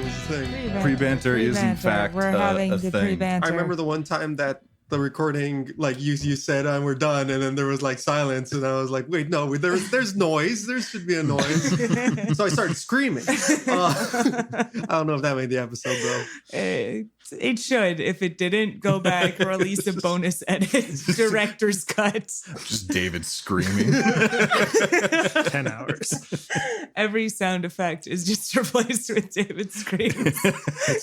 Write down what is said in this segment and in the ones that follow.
was a thing. Pre-banter is in fact We're having a the thing. pre-banter. I remember the one time that the recording, like you said, we're done, and then there was like silence, and I was like, wait, no, there's noise. There should be a noise. So I started screaming. I don't know if that made the episode though. It should. If it didn't, go back, release a bonus edit, director's cut. Just David screaming. 10 hours. Every sound effect is just replaced with David screams.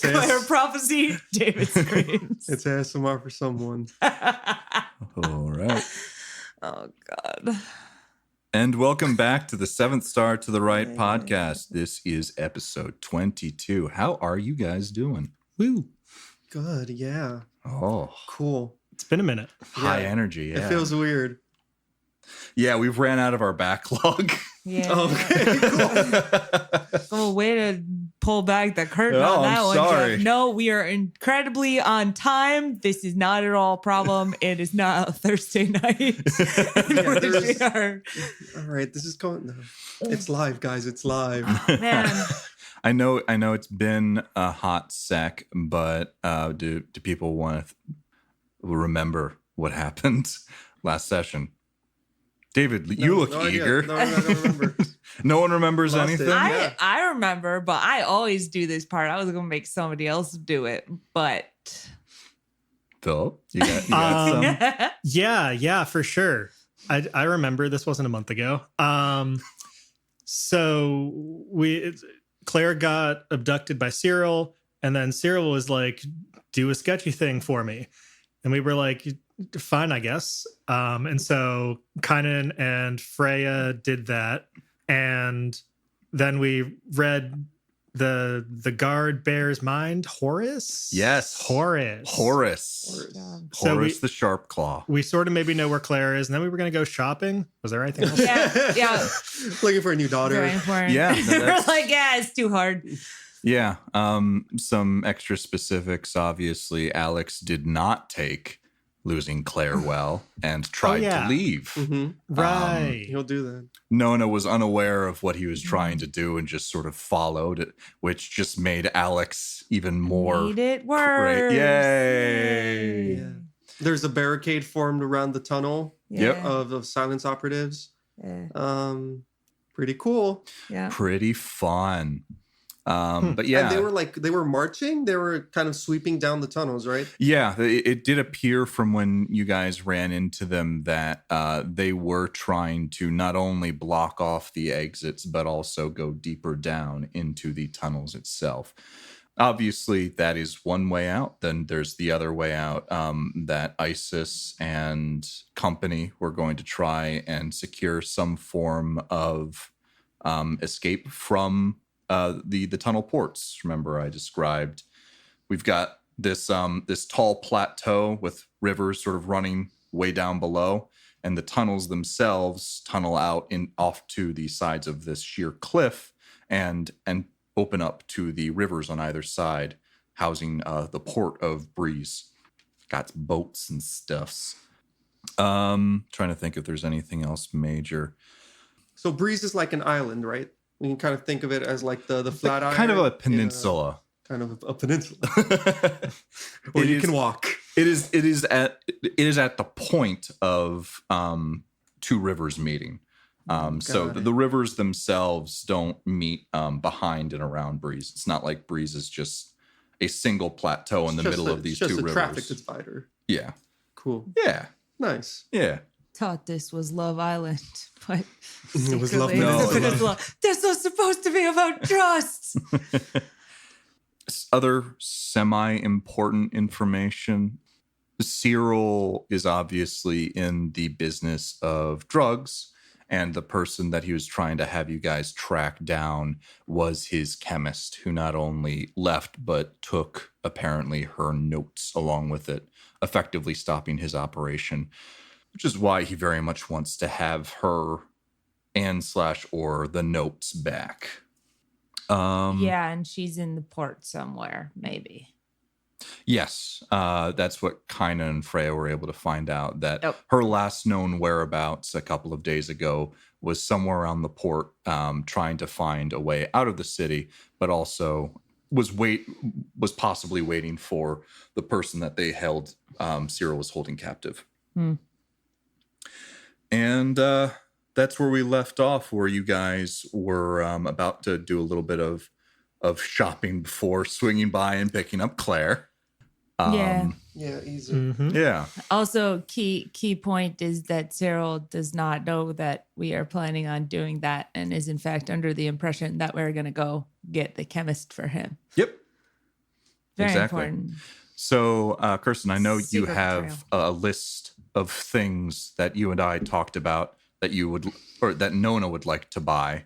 Claire prophecy, David screams. It's ASMR for someone. All right. Oh, God. And welcome back to the 7th Star to the Right podcast. This is episode 22. How are you guys doing? Woo. Good, yeah. Oh, Cool. It's been a minute. high energy. Yeah. It feels weird. Yeah, we've ran out of our backlog. Yeah. Okay, cool. Oh, way to pull back the curtain Oh, on that I'm one. sorry. Jeff. No, we are incredibly on time. This is not at all a problem. It is not a Thursday night. there's- We are, All right, this is going. It's live, guys. It's live. man. I know it's been a hot sec, but do people want to remember what happened last session? David, you look idea. eager. No, I don't remember. No one remembers Lost it. anything? Yeah. I remember, but I always do this part. I was going to make somebody else do it, but. Philip, you got some? Yeah, for sure. I remember this wasn't a month ago. So Claire got abducted by Cyril, and then Cyril was like, do a sketchy thing for me. And we were like, fine, I guess. And so Kynan and Freya did that. And then we read the guard bears mind, Horus? Yes. Horace. So Horus the Sharp Claw. we sort of maybe know where Claire is, and then we were going to go shopping. Was there anything else? Yeah. Looking for a new daughter. Very important. Yeah, We're that's- like, yeah, it's too hard. Yeah. Some extra specifics. Obviously, Alex did not take losing Claire well and tried to leave. Mm-hmm. Right. He'll do that. Nona was unaware of what he was trying to do and just sort of followed it, which just made Alex even more. Made it worse. Yay. Yeah. There's a barricade formed around the tunnel Yep. of silence operatives. Yeah. Pretty cool. Yeah. Pretty fun. But yeah. And they were marching. They were kind of sweeping down the tunnels, right? Yeah, it did appear from when you guys ran into them that they were trying to not only block off the exits, but also go deeper down into the tunnels itself. Obviously, that is one way out. Then there's the other way out that ISIS and company were going to try and secure some form of escape from the tunnel ports. Remember, I described we've got this tall plateau with rivers sort of running way down below, and the tunnels themselves tunnel out off to the sides of this sheer cliff and open up to the rivers on either side, housing the port of Breeze. Got boats and stuffs. Trying to think if there's anything else major. So Breeze is like an island, right? We can kind of think of it as like the flat island. Kind of a peninsula. Kind of a peninsula. Or you can walk. It is at the point of two rivers meeting. So the rivers themselves don't meet behind and around Breeze. It's not like Breeze is just a single plateau in the middle of these two rivers. It's just a traffic divider. Yeah. Cool. Yeah. Nice. Yeah. Thought this was Love Island, but It was Love secretly it's a Peninsula. peninsula. This was supposed to be about trust. Other semi-important information. Cyril is obviously in the business of drugs, and the person that he was trying to have you guys track down was his chemist, who not only left, but took apparently her notes along with it, effectively stopping his operation, which is why he very much wants to have her and/or the notes back. Yeah, and she's in the port somewhere, maybe. Yes, that's what Kynan and Freya were able to find out, that her last known whereabouts a couple of days ago was somewhere around the port, trying to find a way out of the city, but also was possibly waiting for the person that they held. Cyril was holding captive. And that's where we left off, where you guys were about to do a little bit of shopping before swinging by and picking up Claire. Yeah. Yeah, easy. Mhm. Yeah. Also, key point is that Cyril does not know that we are planning on doing that, and is in fact under the impression that we're going to go get the chemist for him. Yep. Very Exactly. important. So, Kirsten, I know you Secret have a list of things that you and I talked about that you would, or that Nona would like to buy.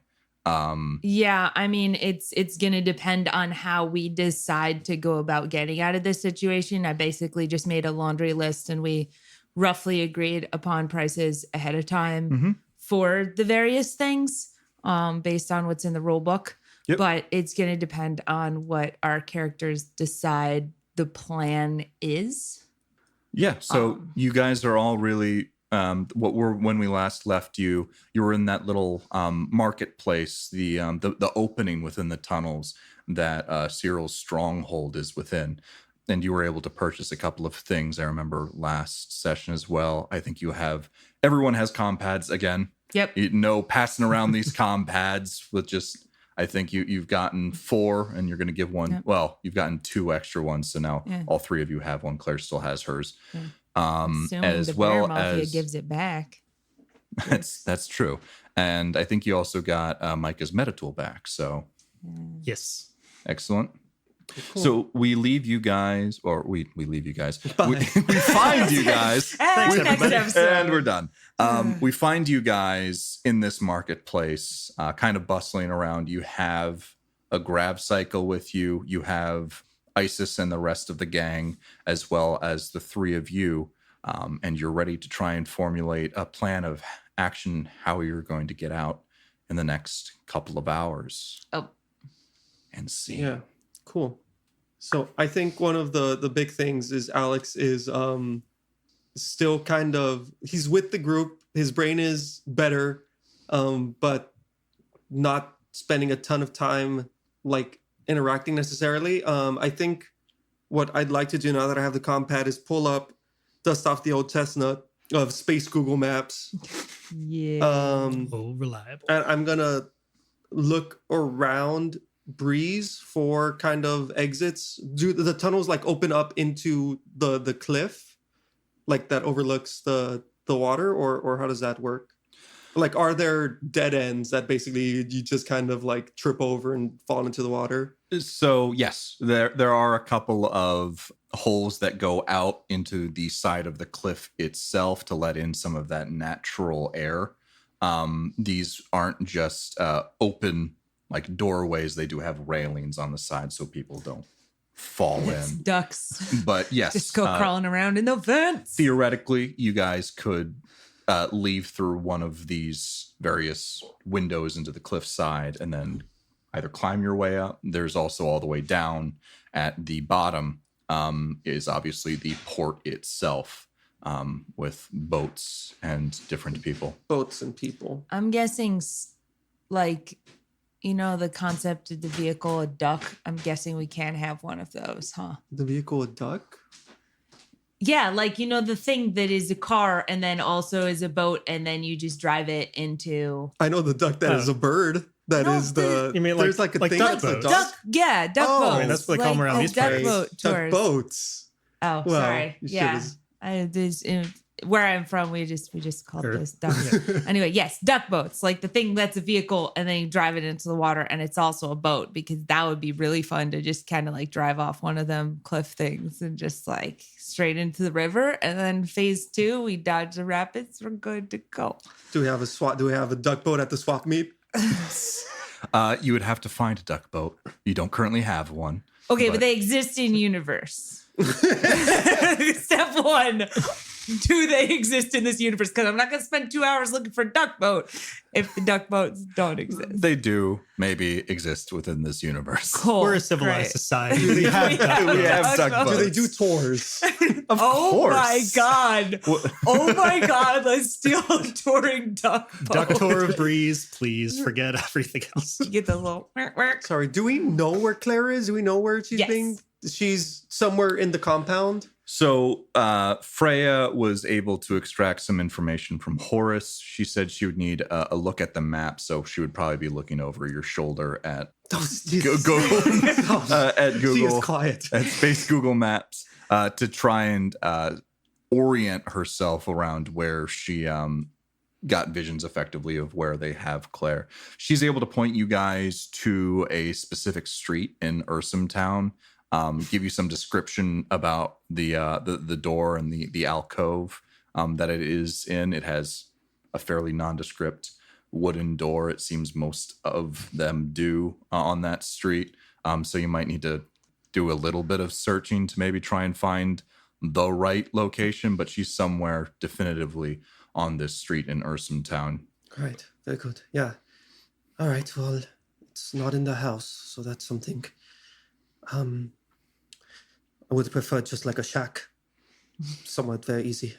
Yeah, I mean, it's going to depend on how we decide to go about getting out of this situation. I basically just made a laundry list, and we roughly agreed upon prices ahead of time for the various things based on what's in the rule book. Yep. But it's going to depend on what our characters decide the plan is. Yeah. So you guys are all really when we last left you, you were in that little marketplace, the opening within the tunnels that Cyril's stronghold is within. And you were able to purchase a couple of things. I remember last session as well. I think everyone has compads again. Yep. No passing around these compads with just, I think you've gotten 4 and you're going to give one. Yep. Well, you've gotten 2 extra ones. So now all 3 of you have one. Claire still has hers. Yeah. As the well B.E.A.R Mafia as gives it back. that's true. And I think you also got Micah's Metatool back. So Yes. excellent. Cool. So we leave you guys, or we leave you guys. We find you guys. And next episode. And we're done. We find you guys in this marketplace, kind of bustling around. You have a grab cycle with you. You have Isis and the rest of the gang, as well as the 3 of you. And you're ready to try and formulate a plan of action, how you're going to get out in the next couple of hours. Oh. And see. Yeah, cool. So I think one of the big things is Alex is still kind of, he's with the group. His brain is better, but not spending a ton of time like interacting necessarily. I think what I'd like to do now that I have the compad is pull up, dust off the old chestnut of space Google Maps. Yeah. Reliable. And I'm gonna look around Breeze for kind of exits. Do the tunnels like open up into the cliff, like that overlooks the water, or how does that work? Like, are there dead ends that basically you just kind of like trip over and fall into the water? So yes, there are a couple of holes that go out into the side of the cliff itself to let in some of that natural air. These aren't just open like doorways. They do have railings on the side so people don't fall in. Ducks. But yes, Just go crawling around in the vents. Theoretically, you guys could leave through one of these various windows into the cliffside and then either climb your way up. There's also all the way down at the bottom is obviously the port itself with boats and different people. Boats and people. I'm guessing like, you know, the concept of the vehicle, a duck. I'm guessing we can't have one of those, huh? The vehicle, a duck? Yeah, like, you know, the thing that is a car and then also is a boat and then you just drive it into... I know the duck that is a bird. That No, is the... You mean there's like a like thing duck that's a boats? duck? Duck Oh, boats. I mean, that's what they call them around these duck parts. boat Duck tours. boats. Oh, Well, sorry. you Yeah. Where I'm from, we just call Sure. those duck. Anyway, yes, duck boats, like the thing that's a vehicle, and then you drive it into the water, and it's also a boat, because that would be really fun to just kind of like drive off one of them cliff things and just like straight into the river. And then phase 2, we dodge the rapids. We're good to go. Do we have a duck boat at the swap meet? You would have to find a duck boat. You don't currently have one. Okay, but they exist in universe. Step 1. do they exist in this universe? Because I'm not going to spend 2 hours looking for duck boat if the duck boats don't exist. They do maybe exist within this universe. Cool. We're a civilized Great. society. We have duck We have boats. duck Do they boats. do tours? Of Oh course. my God. Oh my God. Let's steal a touring duck boat. Duck tour of Breeze, please forget everything else. You get the little work. Sorry, do we know where Claire is? Do we know where she's Yes. being? She's somewhere in the compound. So Freya was able to extract some information from Horus. She said she would need a look at the map, so she would probably be looking over your shoulder at Google, at She Google, is quiet. at Space Google Maps to try and orient herself around where she got visions effectively of where they have Claire. She's able to point you guys to a specific street in Ursim Town. Give you some description about the door and the alcove that it is in. It has a fairly nondescript wooden door. It seems most of them do on that street. So you might need to do a little bit of searching to maybe try and find the right location, but she's somewhere definitively on this street in Ursim Town. Right, very good. Yeah. All right. Well, it's not in the house, so that's something. I would prefer just like a shack, somewhat very easy.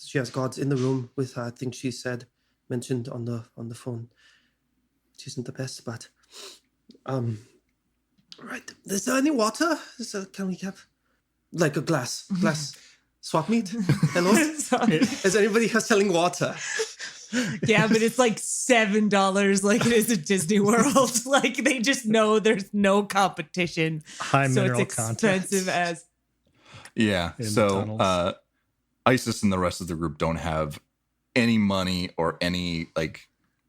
She has guards in the room with her. I think she mentioned on the phone. She isn't the best, but right. Is there any water? Can we have like a glass swap meet? Hello. Is anybody selling water? Yeah, but it's like $7 like it is at Disney World. Like they just know there's no competition. High so mineral it's content. expensive as Yeah. In the So tunnels. Isis and the rest of the group don't have any money or any like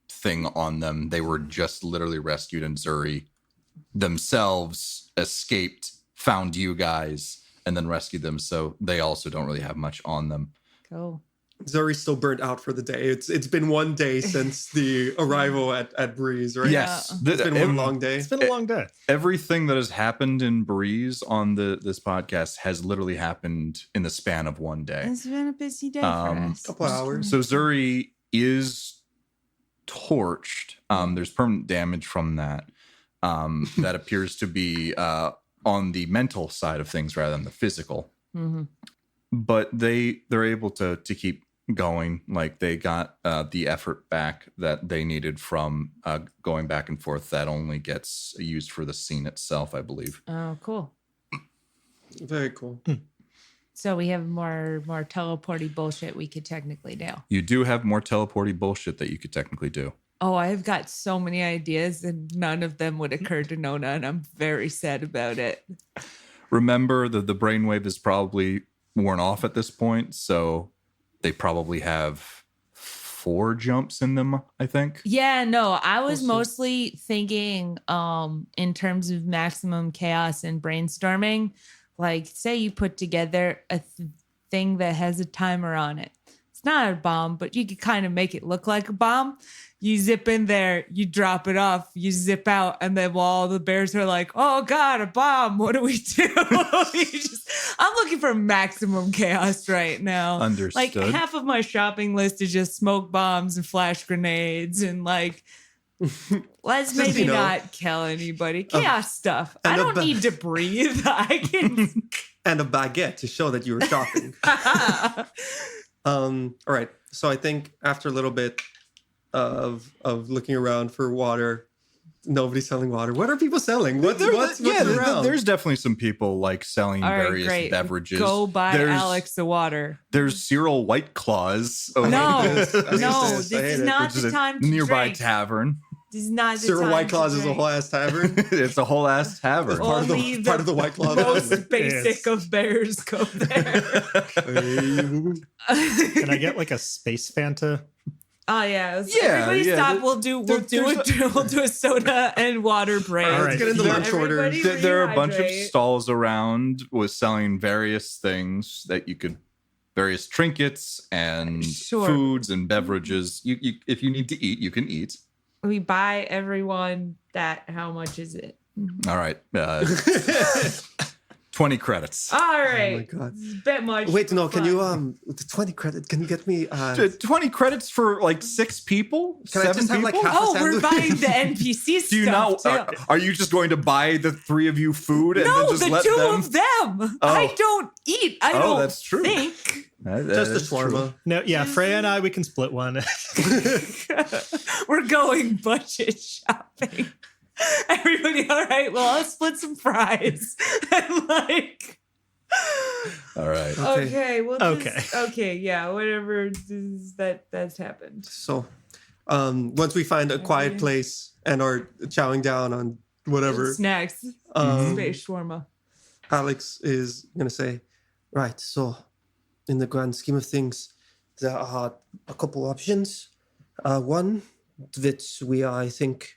thing on them. They were just literally rescued, and Zuri themselves escaped, found you guys, and then rescued them. So they also don't really have much on them. go. Zuri's still burnt out for the day. It's been one day since the arrival at Breeze, right? Yes. It's been one long day. It's been a long day. Everything that has happened in Breeze on this podcast has literally happened in the span of one day. It's been a busy day for us. Couple hours. So Zuri is torched. There's permanent damage from that. That appears to be on the mental side of things rather than the physical. Mhm. But they're able to keep going. Like they got the effort back that they needed from going back and forth. That only gets used for the scene itself, I believe. Oh, cool. Very cool. So we have more teleporty bullshit we could technically do. You do have more teleporty bullshit that you could technically do. Oh, I've got so many ideas and none of them would occur to Nona, and I'm very sad about it. Remember that the brainwave is probably worn off at this point, so they probably have 4 jumps in them, I think. Yeah, no, I was We'll see. mostly thinking in terms of maximum chaos and brainstorming. Like, say you put together a thing that has a timer on it. It's not a bomb, but you could kind of make it look like a bomb. You zip in there, you drop it off, you zip out, and then while the bears are like, oh God, a bomb, what do we do? I'm looking for maximum chaos right now. Understood. Like half of my shopping list is just smoke bombs and flash grenades and like, let's Just, maybe you know, not kill anybody. Chaos stuff. I and a don't ba- need to breathe. I can. And a baguette to show that you were shopping. All right. So I think after a little bit of looking around for water, nobody's selling water. What are people selling? What's around? There's definitely some people like selling All right, various great. beverages. Go buy there's, Alex the water. There's Cyril White Claws. over No, there, no, this. this I hate is it. not which is the a time to nearby drink. tavern. This is not the Cyril time White to Claws is a drink. whole ass tavern. It's a whole ass tavern. Oh, part Only of the White Claw. Most basic Yes. of bears go there. Can I get like a space Fanta? Oh yeah, Yeah, everybody yeah. stop. We'll do a soda and water break. All right. Let's get into There- lunch orders. Everybody There are a bunch of rehydrate. stalls around with selling various things that you could, various trinkets and Sure. foods and beverages. You if you need to eat, you can eat. We buy everyone that. How much is it? All right. 20 credits. All Oh right. my god. This is a bit much. Wait, for no, can fun. you the 20 credit? Can you get me 20 credits for like 6 people? Can I 7 just have, like, people? half- Oh, we're sandwich? buying the NPC stuff Do you not? too. Are you just going to buy the 3 of you food and then No, just the let 2 them? of them. Oh. I don't eat. I Oh, don't that's true. think. just a shawarma? No, yeah, Freya and I, we can split one. We're going budget shopping. Everybody, all right? Well, I'll split some fries. And like, All right. okay, well, Okay. okay, yeah, whatever that's happened. So, once we find a quiet place and are chowing down on whatever, Snacks, um, space shawarma. Alex is gonna say, right. So, in the grand scheme of things, there are a couple options. One that we are, I think,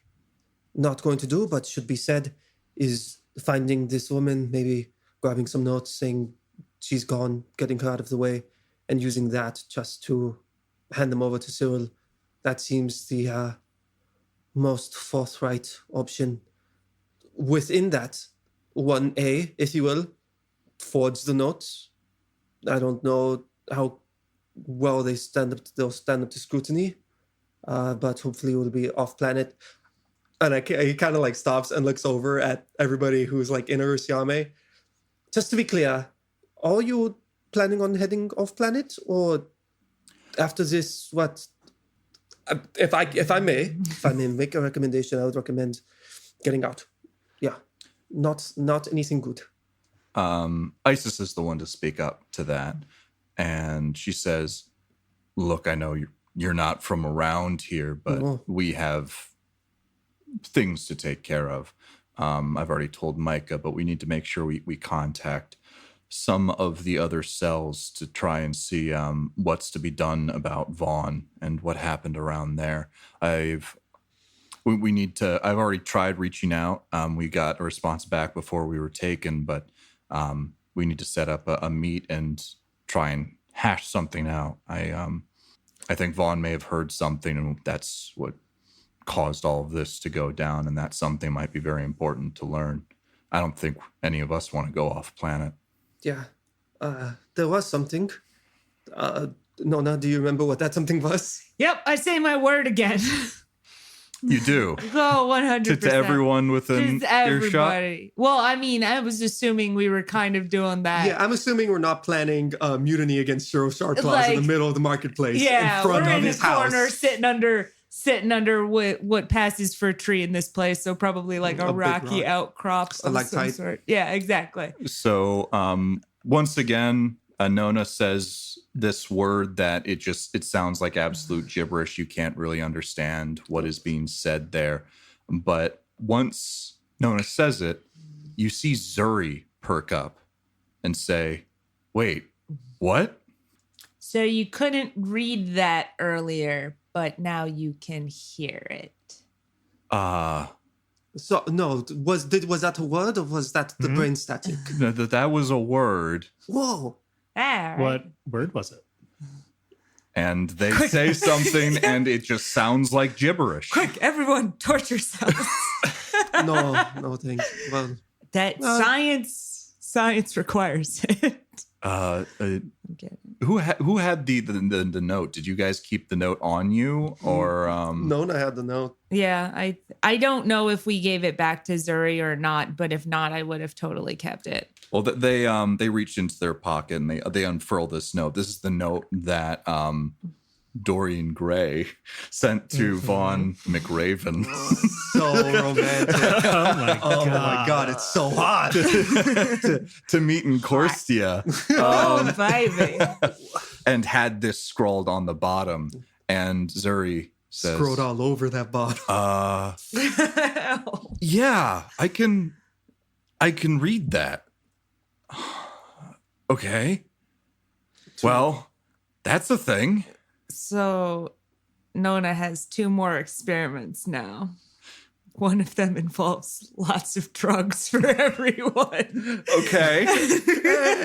not going to do, but should be said, is finding this woman, maybe grabbing some notes saying she's gone, getting her out of the way, and using that just to hand them over to Cyril. That seems the most forthright option. Within that, 1A, if you will, forge the notes. I don't know how well they'll stand up to scrutiny, but hopefully it will be off planet. And he kind of like stops and looks over at everybody who's like in Ursiame. Just to be clear, are you planning on heading off planet, or after this? What? If I may make a recommendation, I would recommend getting out. Yeah, not anything good. Isis is the one to speak up to that, and she says, "Look, I know you're not from around here, but Oh. we have things to take care of. I've already told Micah, but we need to make sure we contact some of the other cells to try and see what's to be done about Vaughn and what happened around there. I've already tried reaching out. We got a response back before we were taken, but we need to set up a meet and try and hash something out. I think Vaughn may have heard something, and that's what caused all of this to go down, and that something might be very important to learn. I don't think any of us want to go off planet. Yeah, there was something. Nona, do you remember what that something was? Yep, I say my word again. You do. Oh, 100%. To everyone within Just earshot? everybody. Well, I mean, I was assuming we were kind of doing that. Yeah, I'm assuming we're not planning mutiny against Shiro Sharklaws in Like, the middle of the marketplace Yeah, in front we're of in the his house. corner sitting under what passes for a tree in this place. So probably like a A big rocky rock. outcrop of some Stalactite. sort. Yeah, exactly. So once again, Nona says this word that it sounds like absolute gibberish. You can't really understand what is being said there. But once Nona says it, you see Zuri perk up and say, "Wait, what?" So you couldn't read that earlier, but now you can hear it. So no, was that a word or was that the brain static? No, that was a word. Whoa! All right. What word was it? And they say something and it just sounds like gibberish. Quick, everyone, torch yourselves. No, thanks. Well, That science requires it. I'm kidding. Who had the note? Did you guys keep the note on you, or Nona had the note. Yeah, I don't know if we gave it back to Zuri or not, but if not, I would have totally kept it. Well, they reached into their pocket and they unfurl this note. This is the note that Dorian Gray sent to Vaughn McRaven. So romantic. Oh my god, it's so hot. to meet in Korstia. Oh, baby. And had this scrawled on the bottom. And Zuri says, Scrolled all over that bottom. yeah, I can read that. Okay. Well, that's a thing. So Nona has 2 more experiments now. One of them involves lots of drugs for everyone. Okay.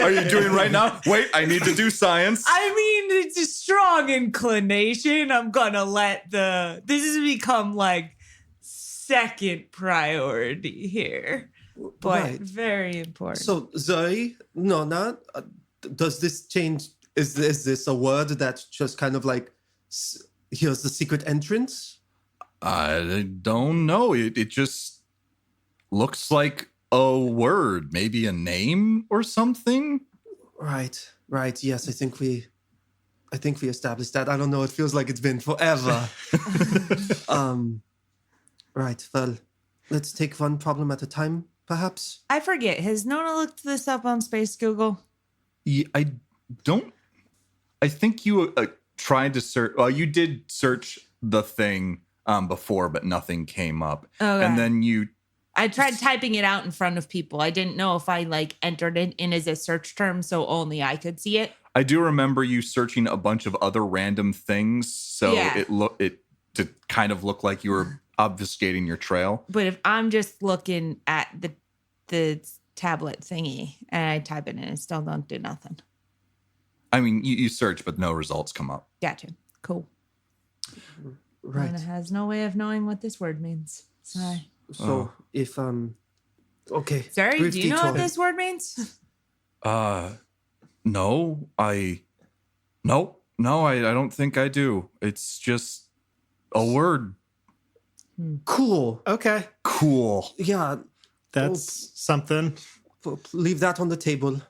Are you doing right now? Wait, I need to do science. I mean, it's a strong inclination. I'm gonna let this has become like second priority here. But very important. So Zoe, no, not. Does this change? Is this a word that just kind of like here's the secret entrance? I don't know. It just looks like a word, maybe a name or something. Right. Yes, I think we established that. I don't know. It feels like it's been forever. Right. Well, let's take one problem at a time, perhaps. I forget. Has Nona looked this up on Space Google? Yeah, I think you tried to search. Well, you did search the thing before, but nothing came up. Okay. And then I tried typing it out in front of people. I didn't know if I like entered it in as a search term so only I could see it. I do remember you searching a bunch of other random things, so it to kind of look like you were obfuscating your trail. But if I'm just looking at the tablet thingy and I type it in, it still don't do nothing. I mean, you search, but no results come up. Gotcha. Cool. Right. Nona has no way of knowing what this word means. Sorry. So if okay. Sorry, brief do you know detour. what this word means? No, I don't think I do. It's just a word. Cool. Okay. Cool. Yeah. That's something. Leave that on the table.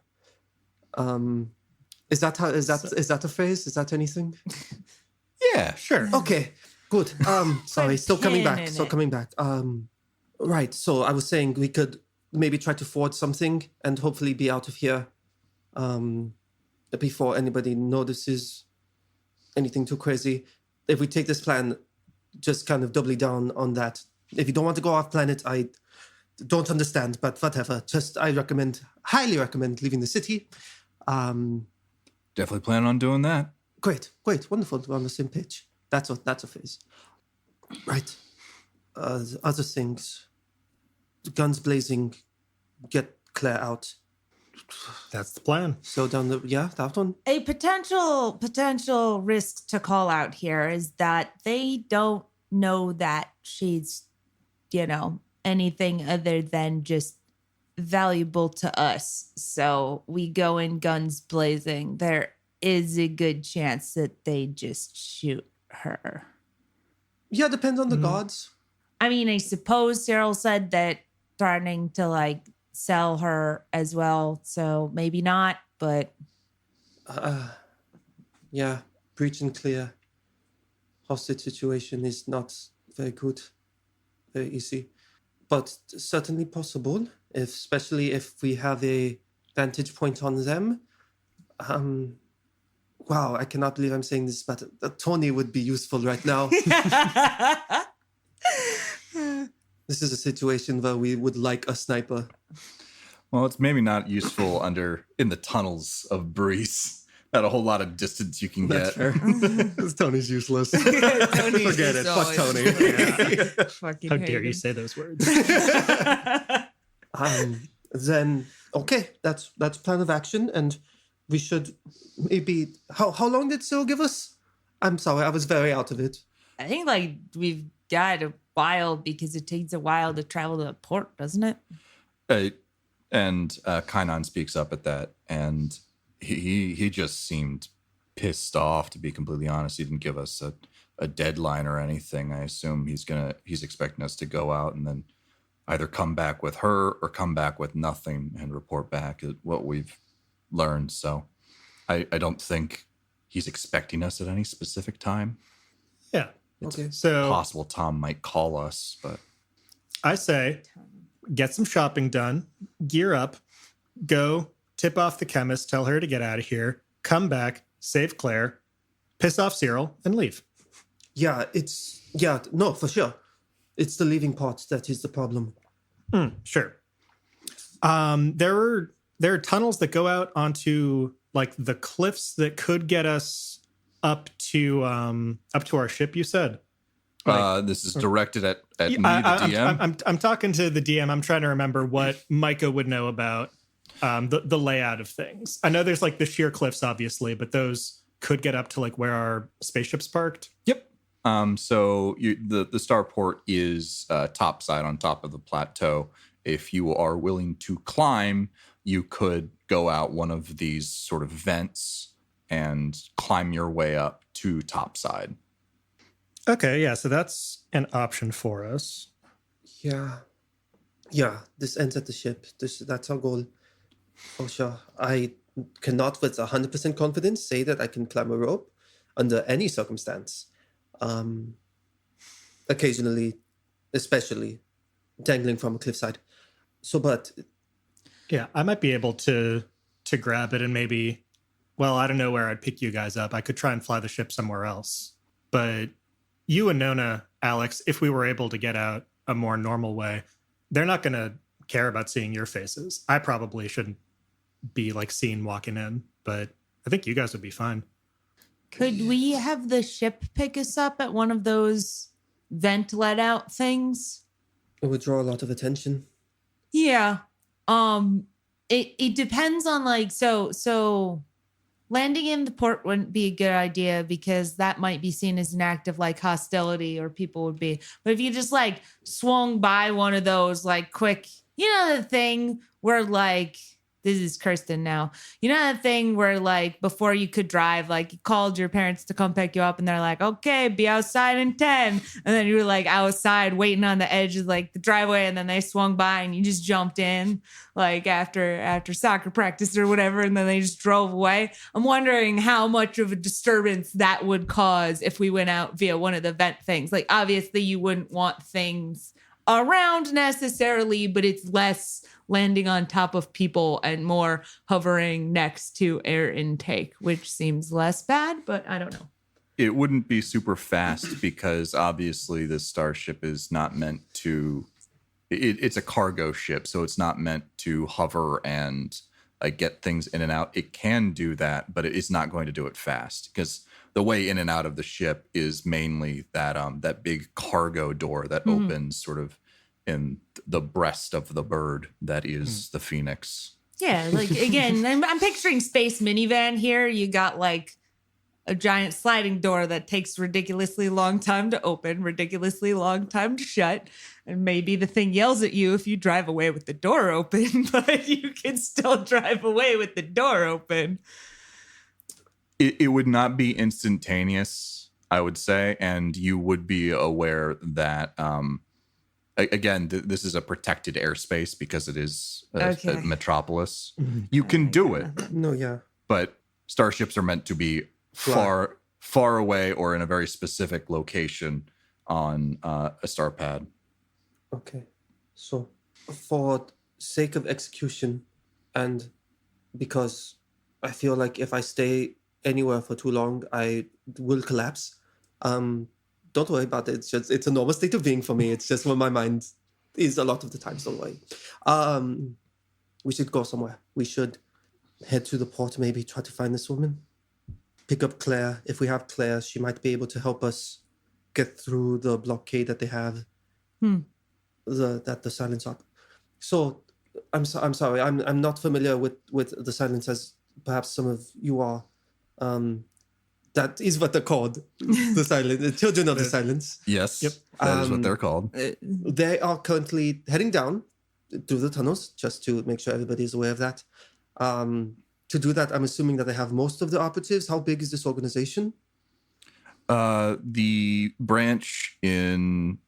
Is that a phrase? Is that anything? Yeah, Sure. Okay. Good. Sorry. Put Still coming pin back. in Still it. coming back. Right. So I was saying we could maybe try to forward something and hopefully be out of here before anybody notices anything too crazy. If we take this plan, just kind of doubly down on that. If you don't want to go off planet, I don't understand, but whatever. I highly recommend leaving the city. definitely plan on doing that. Great, wonderful. We're on the same page. That's a phase. Right. Other things. Guns blazing. Get Claire out. That's the plan. So that one. A potential risk to call out here is that they don't know that she's, anything other than just valuable to us. So we go in guns blazing. There is a good chance that they just shoot her. Yeah, depends on the gods. I mean, I suppose Cyril said that threatening to sell her as well. So maybe not, but Yeah, breach and clear. Hostage situation is not very good, very easy, but certainly possible. Especially if we have a vantage point on them. Wow, I cannot believe I'm saying this, but Tony would be useful right now. This is a situation where we would like a sniper. Well, it's maybe not useful in the tunnels of Breeze. Not a whole lot of distance you can That's get. fair. Tony's useless. Tony's Forget it. just Fuck always- Tony. Fucking How hate dare you him. say those words? Then okay, that's plan of action, and we should maybe. How long did Cyril give us? I'm sorry, I was very out of it. I think we've got a while because it takes a while to travel to the port, doesn't it? And Kainan speaks up at that, and he just seemed pissed off, to be completely honest. He didn't give us a deadline or anything. I assume he's expecting us to go out and then either come back with her or come back with nothing and report back at what we've learned. So I don't think he's expecting us at any specific time. Yeah. Okay. So Possible Tom might call us, but I say get some shopping done, gear up, go tip off the chemist, tell her to get out of here, come back, save Claire, piss off Cyril, and leave. Yeah, no, for sure. It's the leaving part that is the problem. Sure. There are tunnels that go out onto the cliffs that could get us up to our ship. You said. this is directed at me, the I'm, DM. I'm talking to the DM. I'm trying to remember what Micah would know about the layout of things. I know there's the sheer cliffs, obviously, but those could get up to where our spaceship's parked. Yep. So the starport is topside on top of the plateau. if you are willing to climb, you could go out one of these sort of vents and climb your way up to topside. Okay, yeah, so that's an option for us. Yeah. Yeah, this ends at the ship. That's our goal. For sure. I cannot with 100% confidence say that I can climb a rope under any circumstance. Occasionally, especially dangling from a cliffside. So, but Yeah, I might be able to grab it and maybe, well, I don't know where I'd pick you guys up. I could try and fly the ship somewhere else. But you and Nona, Alex, if we were able to get out a more normal way, they're not going to care about seeing your faces. I probably shouldn't be like seen walking in, but I think you guys would be fine. Could we have the ship pick us up at one of those vent let out things? it would draw a lot of attention. Yeah. It depends on like so landing in the port wouldn't be a good idea because that might be seen as an act of like hostility or people would be. But if you just like swung by one of those like quick, the thing where like this is Kirsten now. That thing where like before you could drive, like you called your parents to come pick you up and they're like, okay, be outside in 10. And then you were like outside waiting on the edge of like the driveway and then they swung by and you just jumped in like after soccer practice or whatever. And then they just drove away. I'm wondering how much of a disturbance that would cause if we went out via one of the vent things. Like obviously you wouldn't want things around necessarily, but it's less landing on top of people and more hovering next to air intake, which seems less bad, but I don't know. It wouldn't be super fast because obviously this starship is not meant to, it's a cargo ship, so it's not meant to hover and get things in and out. It can do that, but it's not going to do it fast because the way in and out of the ship is mainly that big cargo door that opens sort of in the breast of the bird that is the Phoenix. Yeah, like again, I'm picturing space minivan here. You got like a giant sliding door that takes ridiculously long time to open, ridiculously long time to shut. And maybe the thing yells at you if you drive away with the door open, but you can still drive away with the door open. It would not be instantaneous, I would say, and you would be aware that again, this is a protected airspace because it is a metropolis. You can do it. No, yeah. But starships are meant to be far away or in a very specific location on a star pad. Okay. So, for sake of execution and because I feel like if I stay anywhere for too long, I will collapse. Don't worry about it. It's a normal state of being for me. It's just where my mind is a lot of the times. Don't worry. We should go somewhere. We should head to the port, maybe try to find this woman. Pick up Claire. If we have Claire, she might be able to help us get through the blockade that they have. The silence up. So I'm sorry. I'm not familiar with the silence as perhaps some of you are. That is what they're called. The silence. The children of the silence. Yes. Yep. That is what they're called. They are currently heading down through the tunnels, just to make sure everybody is aware of that. To do that, I'm assuming that they have most of the operatives. How big is this organization? The branch in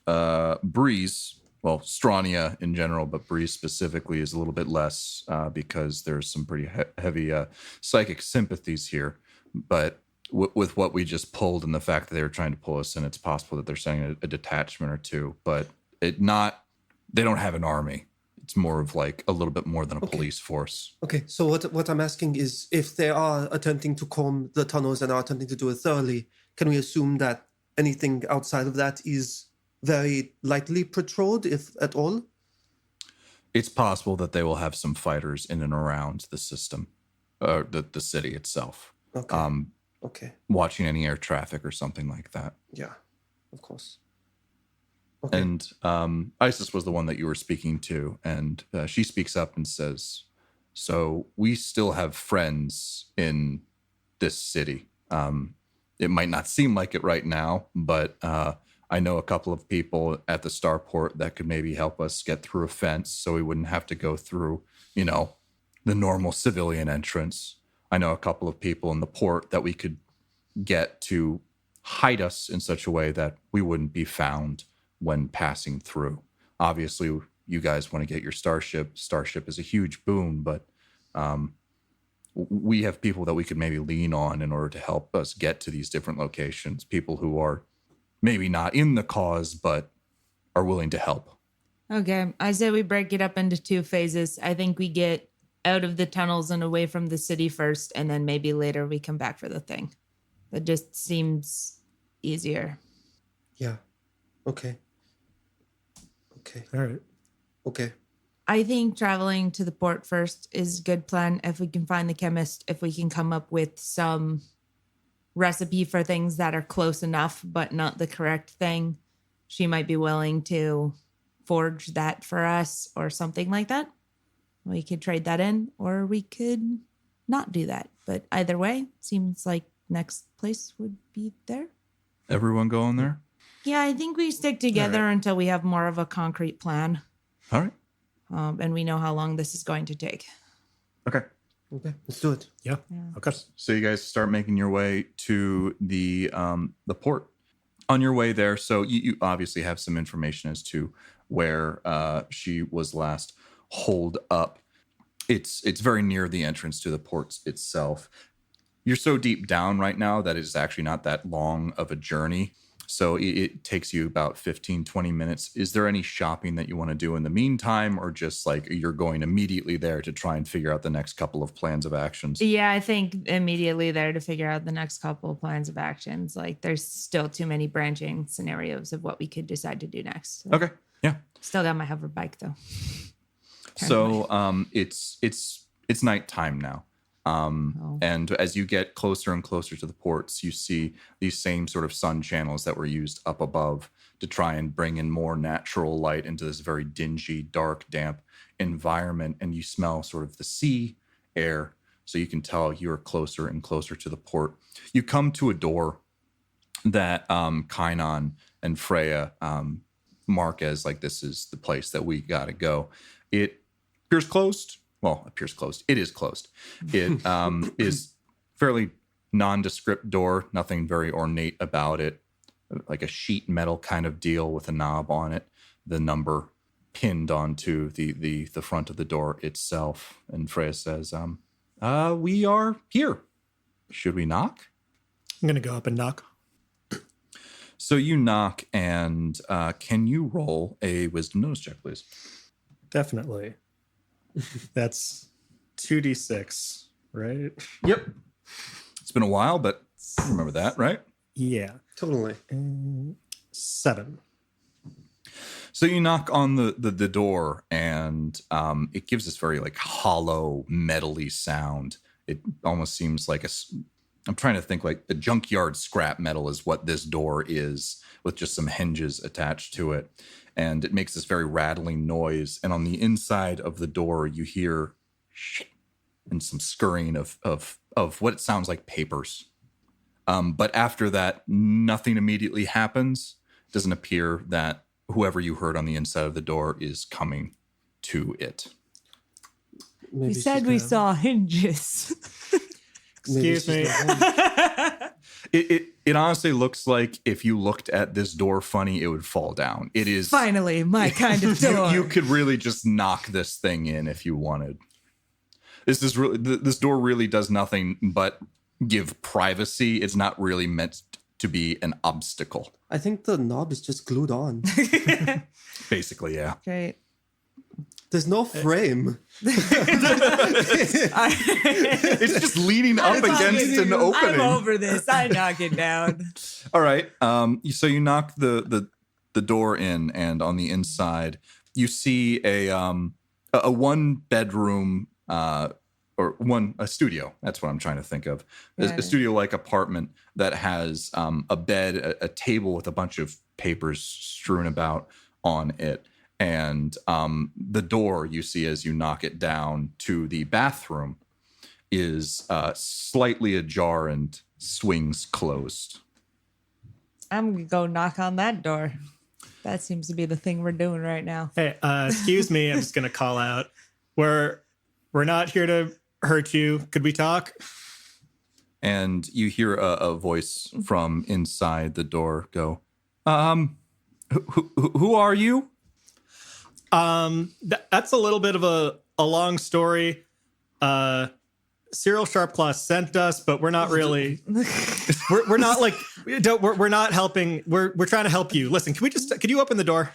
Breeze, well, Strania in general, but Breeze specifically is a little bit less because there's some pretty heavy psychic sympathies here. But with what we just pulled and the fact that they were trying to pull us in, it's possible that they're sending a detachment or two. But they don't have an army. It's more of like a little bit more than a police force. Okay, so what I'm asking is if they are attempting to comb the tunnels and are attempting to do it thoroughly, can we assume that anything outside of that is very lightly patrolled, if at all? It's possible that they will have some fighters in and around the system, the city itself. Okay. Watching any air traffic or something like that. Yeah, of course. Okay. And Isis was the one that you were speaking to, and she speaks up and says, so we still have friends in this city. It might not seem like it right now, but I know a couple of people at the starport that could maybe help us get through a fence so we wouldn't have to go through, the normal civilian entrance. I know a couple of people in the port that we could get to hide us in such a way that we wouldn't be found when passing through. Obviously, you guys want to get your starship. Starship is a huge boon, but we have people that we could maybe lean on in order to help us get to these different locations. People who are maybe not in the cause, but are willing to help. Okay, I say we break it up into 2 phases. I think we get out of the tunnels and away from the city first, and then maybe later we come back for the thing. That just seems easier. Yeah. Okay. All right. Okay. I think traveling to the port first is a good plan. If we can find the chemist, if we can come up with some recipe for things that are close enough, but not the correct thing, she might be willing to forge that for us or something like that. We could trade that in, or we could not do that. But either way, seems like next place would be there. Everyone going there? Yeah, I think we stick together until we have more of a concrete plan. All right. And we know how long this is going to take. Okay. Okay. Let's do it. Yeah. Okay. So you guys start making your way to the port. On your way there, so you obviously have some information as to where she was last holed up. It's very near the entrance to the port itself. You're so deep down right now that it's actually not that long of a journey. So it takes you about 15, 20 minutes. Is there any shopping that you want to do in the meantime, or just like you're going immediately there to try and figure out the next couple of plans of actions? Yeah, I think immediately there to figure out the next couple of plans of actions. Like there's still too many branching scenarios of what we could decide to do next. So Okay. Yeah. Still got my hover bike though. So it's nighttime now. And as you get closer and closer to the ports, you see these same sort of sun channels that were used up above to try and bring in more natural light into this very dingy, dark, damp environment. And you smell sort of the sea air. So you can tell you're closer and closer to the port. You come to a door that Kainan and Freya mark as like, this is the place that we got to go. It appears closed. Well, appears closed. It is closed. It is fairly nondescript door, nothing very ornate about it, like a sheet metal kind of deal with a knob on it, the number pinned onto the front of the door itself. And Freya says, we are here. Should we knock? I'm going to go up and knock. So you knock, and can you roll a wisdom notice check, please? Definitely. That's 2d6, right? Yep. It's been a while, but you remember that, right? Yeah. Totally. 7. So you knock on the door, and it gives this very like hollow, metally sound. It almost seems like I'm trying to think like a junkyard scrap metal is what this door is, with just some hinges attached to it. And it makes this very rattling noise. And on the inside of the door, you hear shit and some scurrying of what it sounds like papers. But after that, nothing immediately happens. It doesn't appear that whoever you heard on the inside of the door is coming to it. Maybe We said we saw hinges. Excuse me. It honestly looks like if you looked at this door funny, it would fall down. It is Finally, my kind of door. you could really just knock this thing in if you wanted. This door really does nothing but give privacy. It's not really meant to be an obstacle. I think the knob is just glued on. Basically, yeah. Great. There's no frame. It's just leaning up against an opening. I'm over this. I knock it down. All right. So you knock the door in, and on the inside, you see a 1-bedroom a studio. That's what I'm trying to think of. A studio-like apartment that has a bed, a table with a bunch of papers strewn about on it. And the door you see as you knock it down to the bathroom is slightly ajar and swings closed. I'm gonna go knock on that door. That seems to be the thing we're doing right now. Hey, excuse me. I'm just gonna call out. We're not here to hurt you. Could we talk? And you hear a voice from inside the door go, who are you? That's a little bit of a long story. Cyril Sharpclaw sent us, but we're not really. we're not like we're not helping. We're trying to help you. Listen, could you open the door?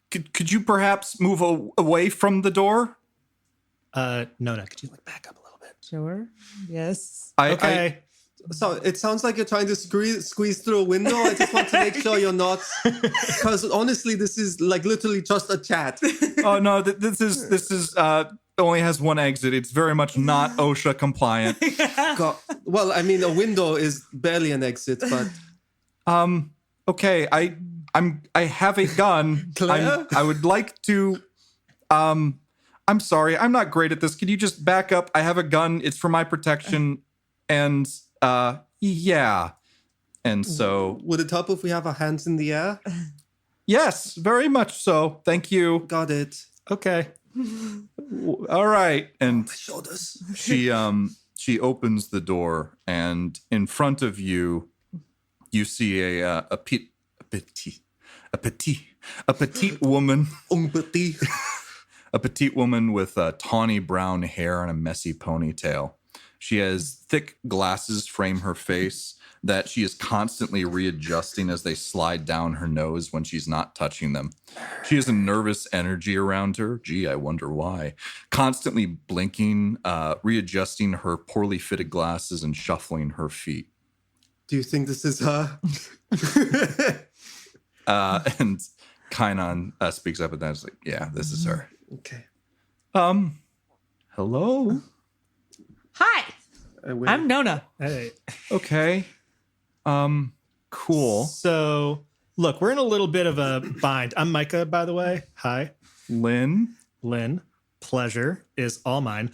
Could you perhaps move away from the door? Nona, could you back up a little bit? Sure. Yes. Okay. So it sounds like you're trying to squeeze through a window. I just want to make sure you're not, because honestly, this is literally just a chat. Oh no, this is only has one exit. It's very much not OSHA compliant. God. Well, I mean, a window is barely an exit, but okay, I have a gun. Claire? I would like to. I'm sorry, I'm not great at this. Can you just back up? I have a gun. It's for my protection, and yeah. And so, would it help if we have our hands in the air? yes, very much so. Thank you. Got it. Okay. All right, and My shoulders. she opens the door, and in front of you, you see a petite woman, a petite woman with tawny brown hair and a messy ponytail. She has thick glasses frame her face that she is constantly readjusting as they slide down her nose when she's not touching them. She has a nervous energy around her. Gee, I wonder why. Constantly blinking, readjusting her poorly fitted glasses and shuffling her feet. Do you think this is her? And Kainan speaks up and that's like, yeah, this is her. Okay. Hello? Hi. I'm Nona. Hey. Okay. Cool. So, look, we're in a little bit of a bind. I'm Micah, by the way. Hi. Lynn? Pleasure is all mine.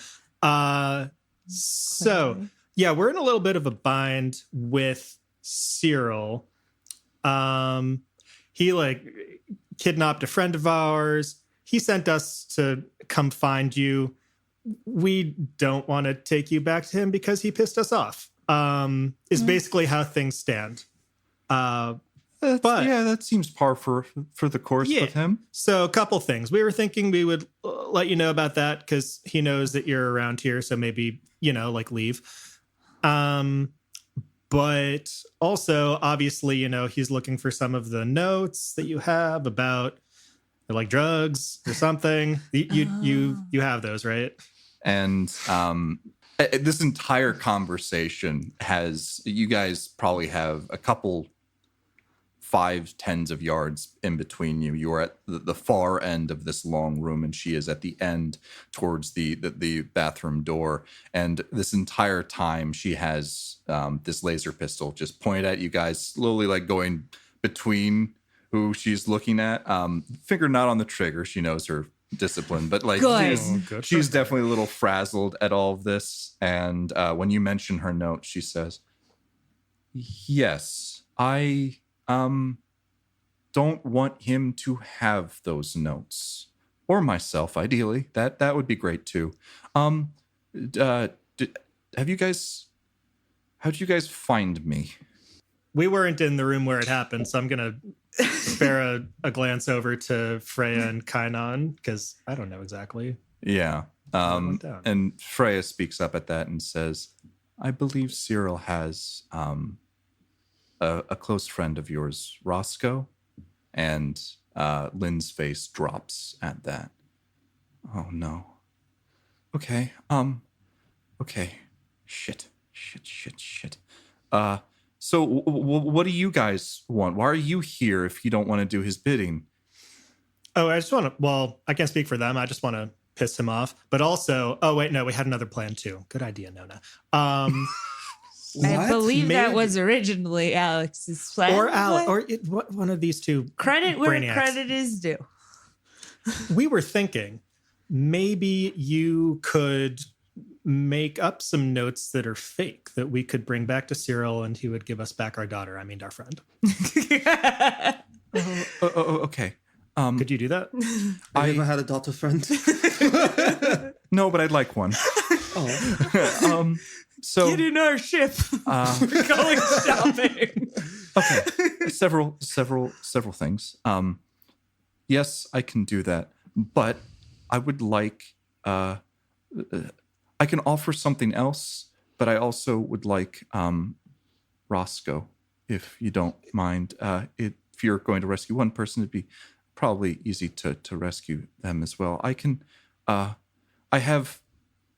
So, yeah, we're in a little bit of a bind with Cyril. He kidnapped a friend of ours. He sent us to come find you. We don't want to take you back to him because he pissed us off. Is basically how things stand. But yeah, that seems par for the course with him. So a couple things. We were thinking we would let you know about that because he knows that you're around here. So maybe, leave. But also, obviously, he's looking for some of the notes that you have about drugs or something. You have those, right? And this entire conversation you guys probably have a couple 5-10s of yards in between you. You are at the far end of this long room, and she is at the end towards the bathroom door. And this entire time, she has this laser pistol just pointed at you guys, slowly going between who she's looking at. Finger not on the trigger. She knows her discipline, but she's definitely a little frazzled at all of this. And when you mention her note, she says, yes, I don't want him to have those notes, or myself, ideally. That would be great too. How'd you guys find me? We weren't in the room where it happened, so I'm gonna spare a glance over to Freya and Kainan because I don't know exactly. Yeah. And Freya speaks up at that and says, I believe Cyril has a close friend of yours, Roscoe. And Lynn's face drops at that. Oh no. Okay. Okay. Shit. So what do you guys want? Why are you here if you don't want to do his bidding? Oh, I just want to, well, I can't speak for them. I just want to piss him off. But also, oh, wait, no, we had another plan too. Good idea, Nona. I believe that was originally Alex's plan. Or Alex, or one of these two. Credit where brainiacs. credit is due. We were thinking maybe you could make up some notes that are fake that we could bring back to Cyril, and he would give us back our daughter. I mean, our friend. Okay. Could you do that? I never had a daughter friend. No, but I'd like one. Oh. So Get in our ship. We're going shopping. okay, several things. Yes, I can do that, but I would like. I can offer something else, but I also would like Roscoe, if you don't mind. If you're going to rescue one person, it'd be probably easy to rescue them as well. I can. I have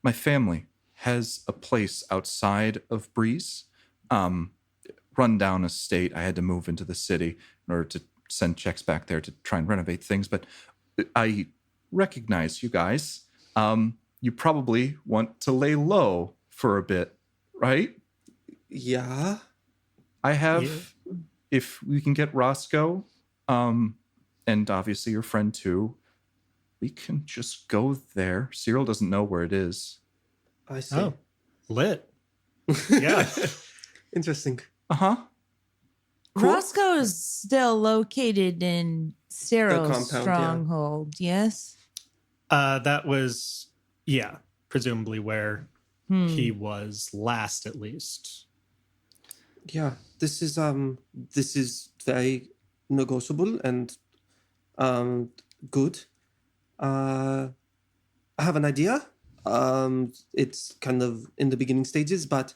my family has a place outside of Breeze, run down estate. I had to move into the city in order to send checks back there to try and renovate things. But I recognize you guys. You probably want to lay low for a bit, right? Yeah. I have, if we can get Roscoe, and obviously your friend too, we can just go there. Cyril doesn't know where it is. I see. Oh, lit. Yeah. Interesting. Uh-huh. Cool. Roscoe is still located in Cyril's compound, yeah. stronghold, yes? That was, presumably where he was last, at least. Yeah. This is very negotiable and good. I have an idea. It's kind of in the beginning stages, but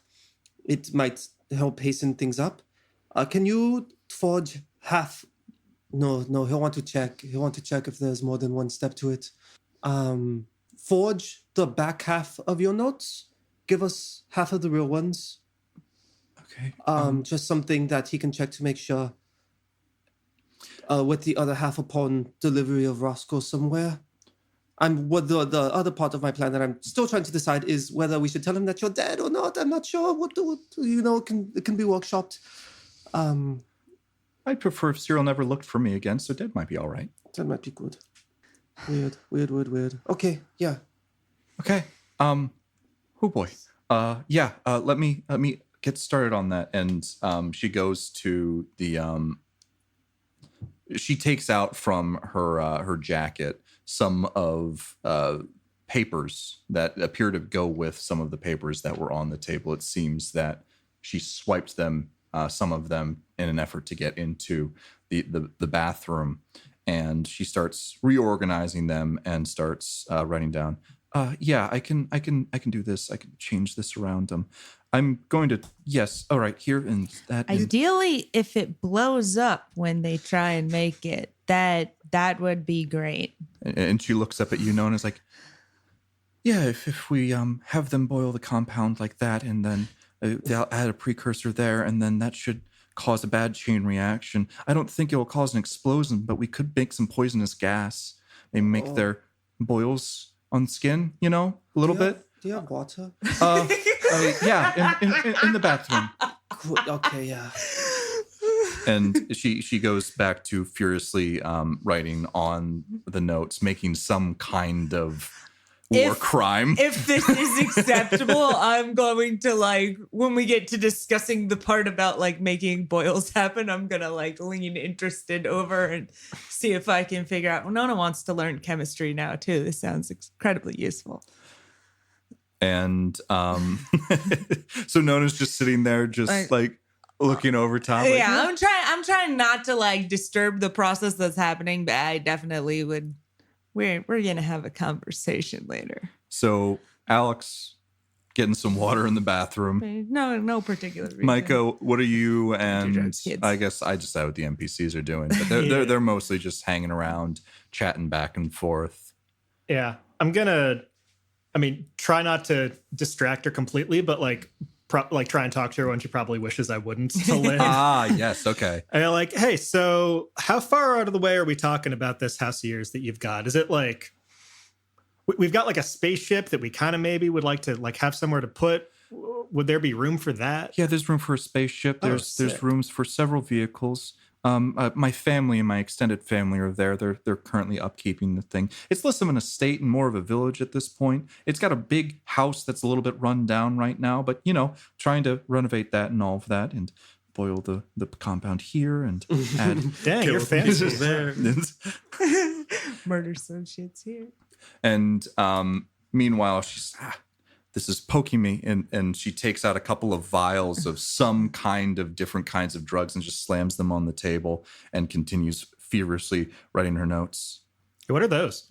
it might help hasten things up. Can you forge half? No, he'll want to check. He'll want to check if there's more than one step to it. Forge the back half of your notes. Give us half of the real ones. Okay. Just something that he can check to make sure. With the other half upon delivery of Roscoe somewhere. What the other part of my plan that I'm still trying to decide is whether we should tell him that you're dead or not. I'm not sure. It can be workshopped. I'd prefer if Cyril never looked for me again, so dead might be all right. That might be good. Weird. Okay, yeah. Okay. Oh boy. Let me get started on that. And she goes to the she takes out from her jacket some of papers that appear to go with some of the papers that were on the table. It seems that she swiped them, some of them, in an effort to get into the bathroom, and she starts reorganizing them and starts writing down. I can do this. I can change this around. I'm going to, yes. All right, here and that. Ideally, if it blows up when they try and make it, that would be great. And she looks up at you, and is like, yeah, if we have them boil the compound like that, and then they'll add a precursor there, and then that should cause a bad chain reaction. I don't think it will cause an explosion, but we could make some poisonous gas. Maybe make their boils on skin, a little bit. Do you have water? Yeah, in the bathroom. Good. Okay, yeah. And she goes back to furiously writing on the notes, making some kind of war crime. If this is acceptable, I'm going to when we get to discussing the part about making boils happen, I'm going to lean interested over and see if I can figure out. Well, Nona wants to learn chemistry now too. This sounds incredibly useful. And so Nona's just sitting there, just looking over top. Yeah, I'm trying not to disturb the process that's happening, but I definitely would. We're gonna have a conversation later. So Alex getting some water in the bathroom. No particular reason. Micah, what are you and drugs, kids. I guess I just said what the NPCs are doing, but they're mostly just hanging around, chatting back and forth. Yeah, I'm gonna. Try not to distract her completely, but try and talk to her when she probably wishes I wouldn't to Lynn. Yes, okay. And I'm like, hey, so how far out of the way are we talking about this house of yours that you've got? Is it we've got a spaceship that we kind of maybe would like to have somewhere to put? Would there be room for that? Yeah, there's room for a spaceship. There's rooms for several vehicles. My family and my extended family are there. They're currently upkeeping the thing. It's less of an estate and more of a village at this point. It's got a big house that's a little bit run down right now, but trying to renovate that and all of that, and boil the compound here and add. Dang, you're fancy. there. Murder some shits here. And meanwhile, she's this is poking me, and she takes out a couple of vials of some kind of different kinds of drugs and just slams them on the table and continues feverishly writing her notes. What are those?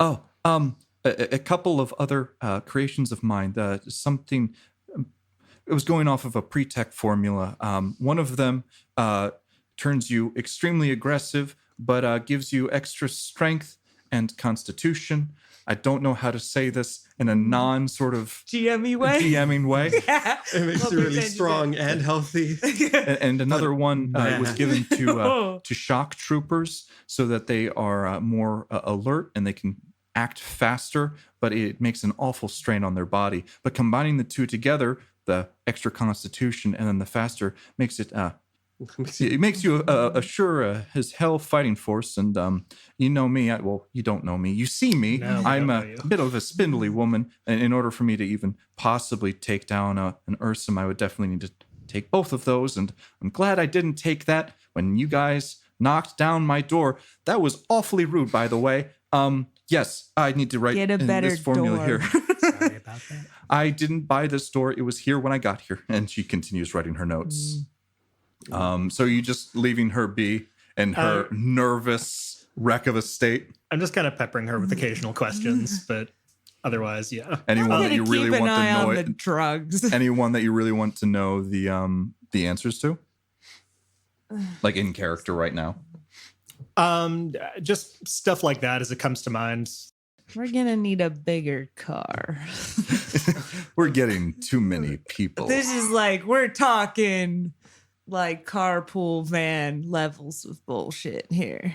Oh, a couple of other creations of mine. Something. It was going off of a pre-tech formula. One of them turns you extremely aggressive, but gives you extra strength and constitution. I don't know how to say this in a non-sort of GMing way. It makes you really strong and healthy. And another one was given to shock troopers so that they are more alert and they can act faster, but it makes an awful strain on their body. But combining the two together, the extra constitution and then the faster, makes it it makes you a sure as hell fighting force. And you know me. You don't know me. You see me. No, I'm a bit of a spindly woman. And in order for me to even possibly take down an Ursim, I would definitely need to take both of those. And I'm glad I didn't take that when you guys knocked down my door. That was awfully rude, by the way. Yes, I need to write Get a in better this formula door. here. Sorry about that. I didn't buy this door. It was here when I got here. And she continues writing her notes. So you just leaving her be in her nervous wreck of a state? I'm just kind of peppering her with occasional questions, but otherwise, yeah. Anyone that you really want to know the drugs. anyone that you really want to know the answers to? Like in character right now? Just stuff like that as it comes to mind. We're gonna need a bigger car. We're getting too many people. This is we're talking carpool van levels of bullshit here.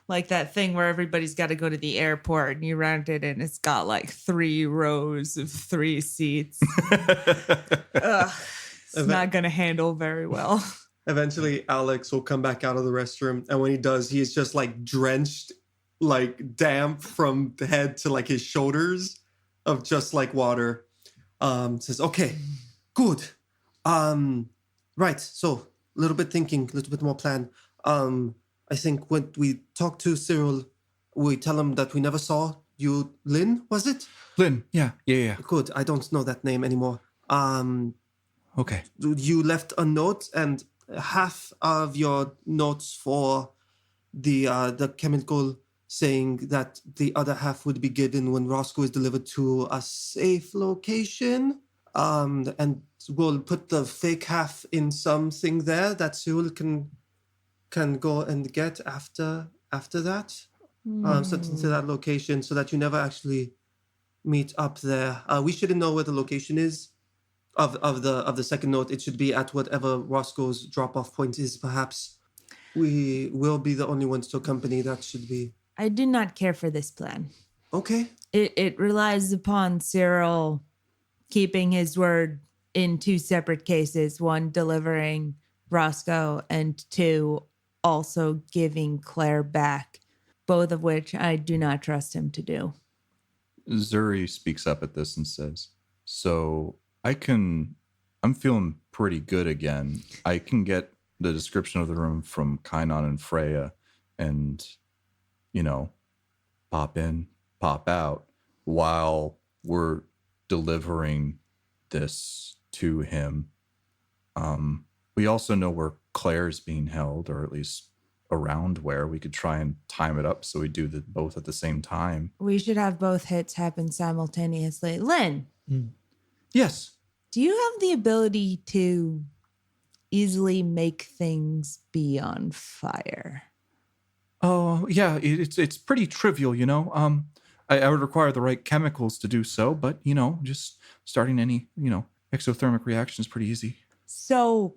Like that thing where everybody's got to go to the airport and you rent it and it's got 3 rows of 3 seats. It's not going to handle very well. Eventually, Alex will come back out of the restroom, and when he does, he is just drenched, damp from the head to his shoulders of just water. Says, "Okay, good. Right. So a little bit thinking, a little bit more plan. I think when we talk to Cyril, we tell him that we never saw you. Lynn, was it? Lynn, yeah. Good. I don't know that name anymore. Okay. You left a note, and half of your notes for the chemical, saying that the other half would be given when Roscoe is delivered to a safe location. And we'll put the fake half in something there that Cyril can go and get after that. Sent into that location so that you never actually meet up there. We shouldn't know where the location is of the second note. It should be at whatever Roscoe's drop-off point is. Perhaps we will be the only ones to accompany. That should be. I do not care for this plan. Okay. It relies upon Cyril keeping his word in 2 separate cases, 1 delivering Roscoe and 2 also giving Claire back, both of which I do not trust him to do. Zuri speaks up at this and says, so I'm feeling pretty good again. I can get the description of the room from Kainon and Freya and, pop in, pop out while we're delivering this to him. We also know where Claire's being held, or at least around where. We could try and time it up so we do both at the same time. We should have both hits happen simultaneously. Lynn. Yes. Do you have the ability to easily make things be on fire? Oh, yeah, it's pretty trivial, I would require the right chemicals to do so, but, just starting any, exothermic reaction is pretty easy. So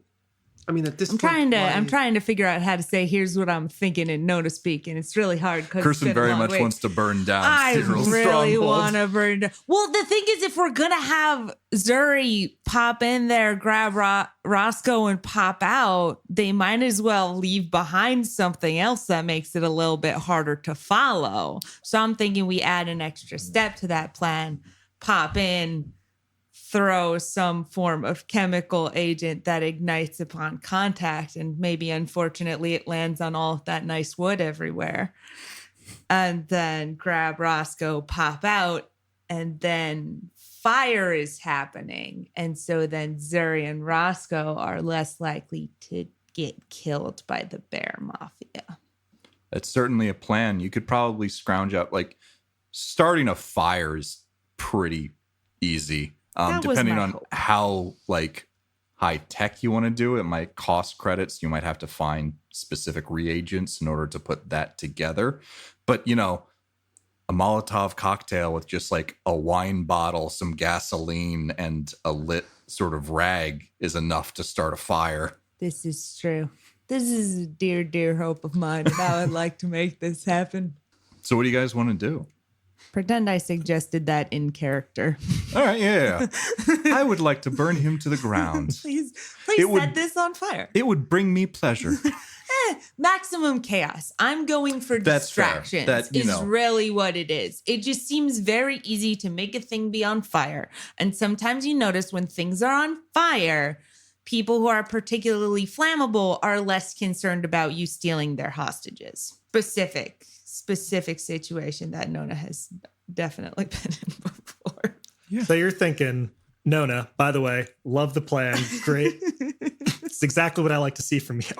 I mean, at this I'm point, trying to figure out how to say here's what I'm thinking in Nona speak, and it's really hard because Kirsten very much wants to burn down I Cyril's really stronghold. want to burn down. Well, the thing is, if we're gonna have Zuri pop in there, grab Roscoe, and pop out, they might as well leave behind something else that makes it a little bit harder to follow. So I'm thinking we add an extra step to that plan. Pop in, throw some form of chemical agent that ignites upon contact, and maybe unfortunately it lands on all of that nice wood everywhere, and then grab Roscoe, pop out, and then fire is happening, and so then Zuri and Roscoe are less likely to get killed by the B.E.A.R Mafia. That's certainly a plan. You could probably scrounge up, like, starting a fire is pretty easy. Depending on how like high tech you want to do, it might cost credits. You might have to find specific reagents in order to put that together. But, you know, a Molotov cocktail with just like a wine bottle, some gasoline, and a lit sort of rag is enough to start a fire. This is true. This is a dear, dear hope of mine, and I would like to make this happen. So what do you guys want to do? Pretend I suggested that in character. All right, yeah. I would like to burn him to the ground. Please It would- set this on fire. It would bring me pleasure. Maximum chaos. I'm going for That's fair. distractions. That, you is know. really what it is. It just seems very easy to make a thing be on fire. And sometimes you notice when things are on fire, people who are particularly flammable are less concerned about you stealing their hostages. Specific situation that Nona has definitely been in before. So you're thinking, Nona, by the way, love the plan. Great. It's exactly what I like to see from you.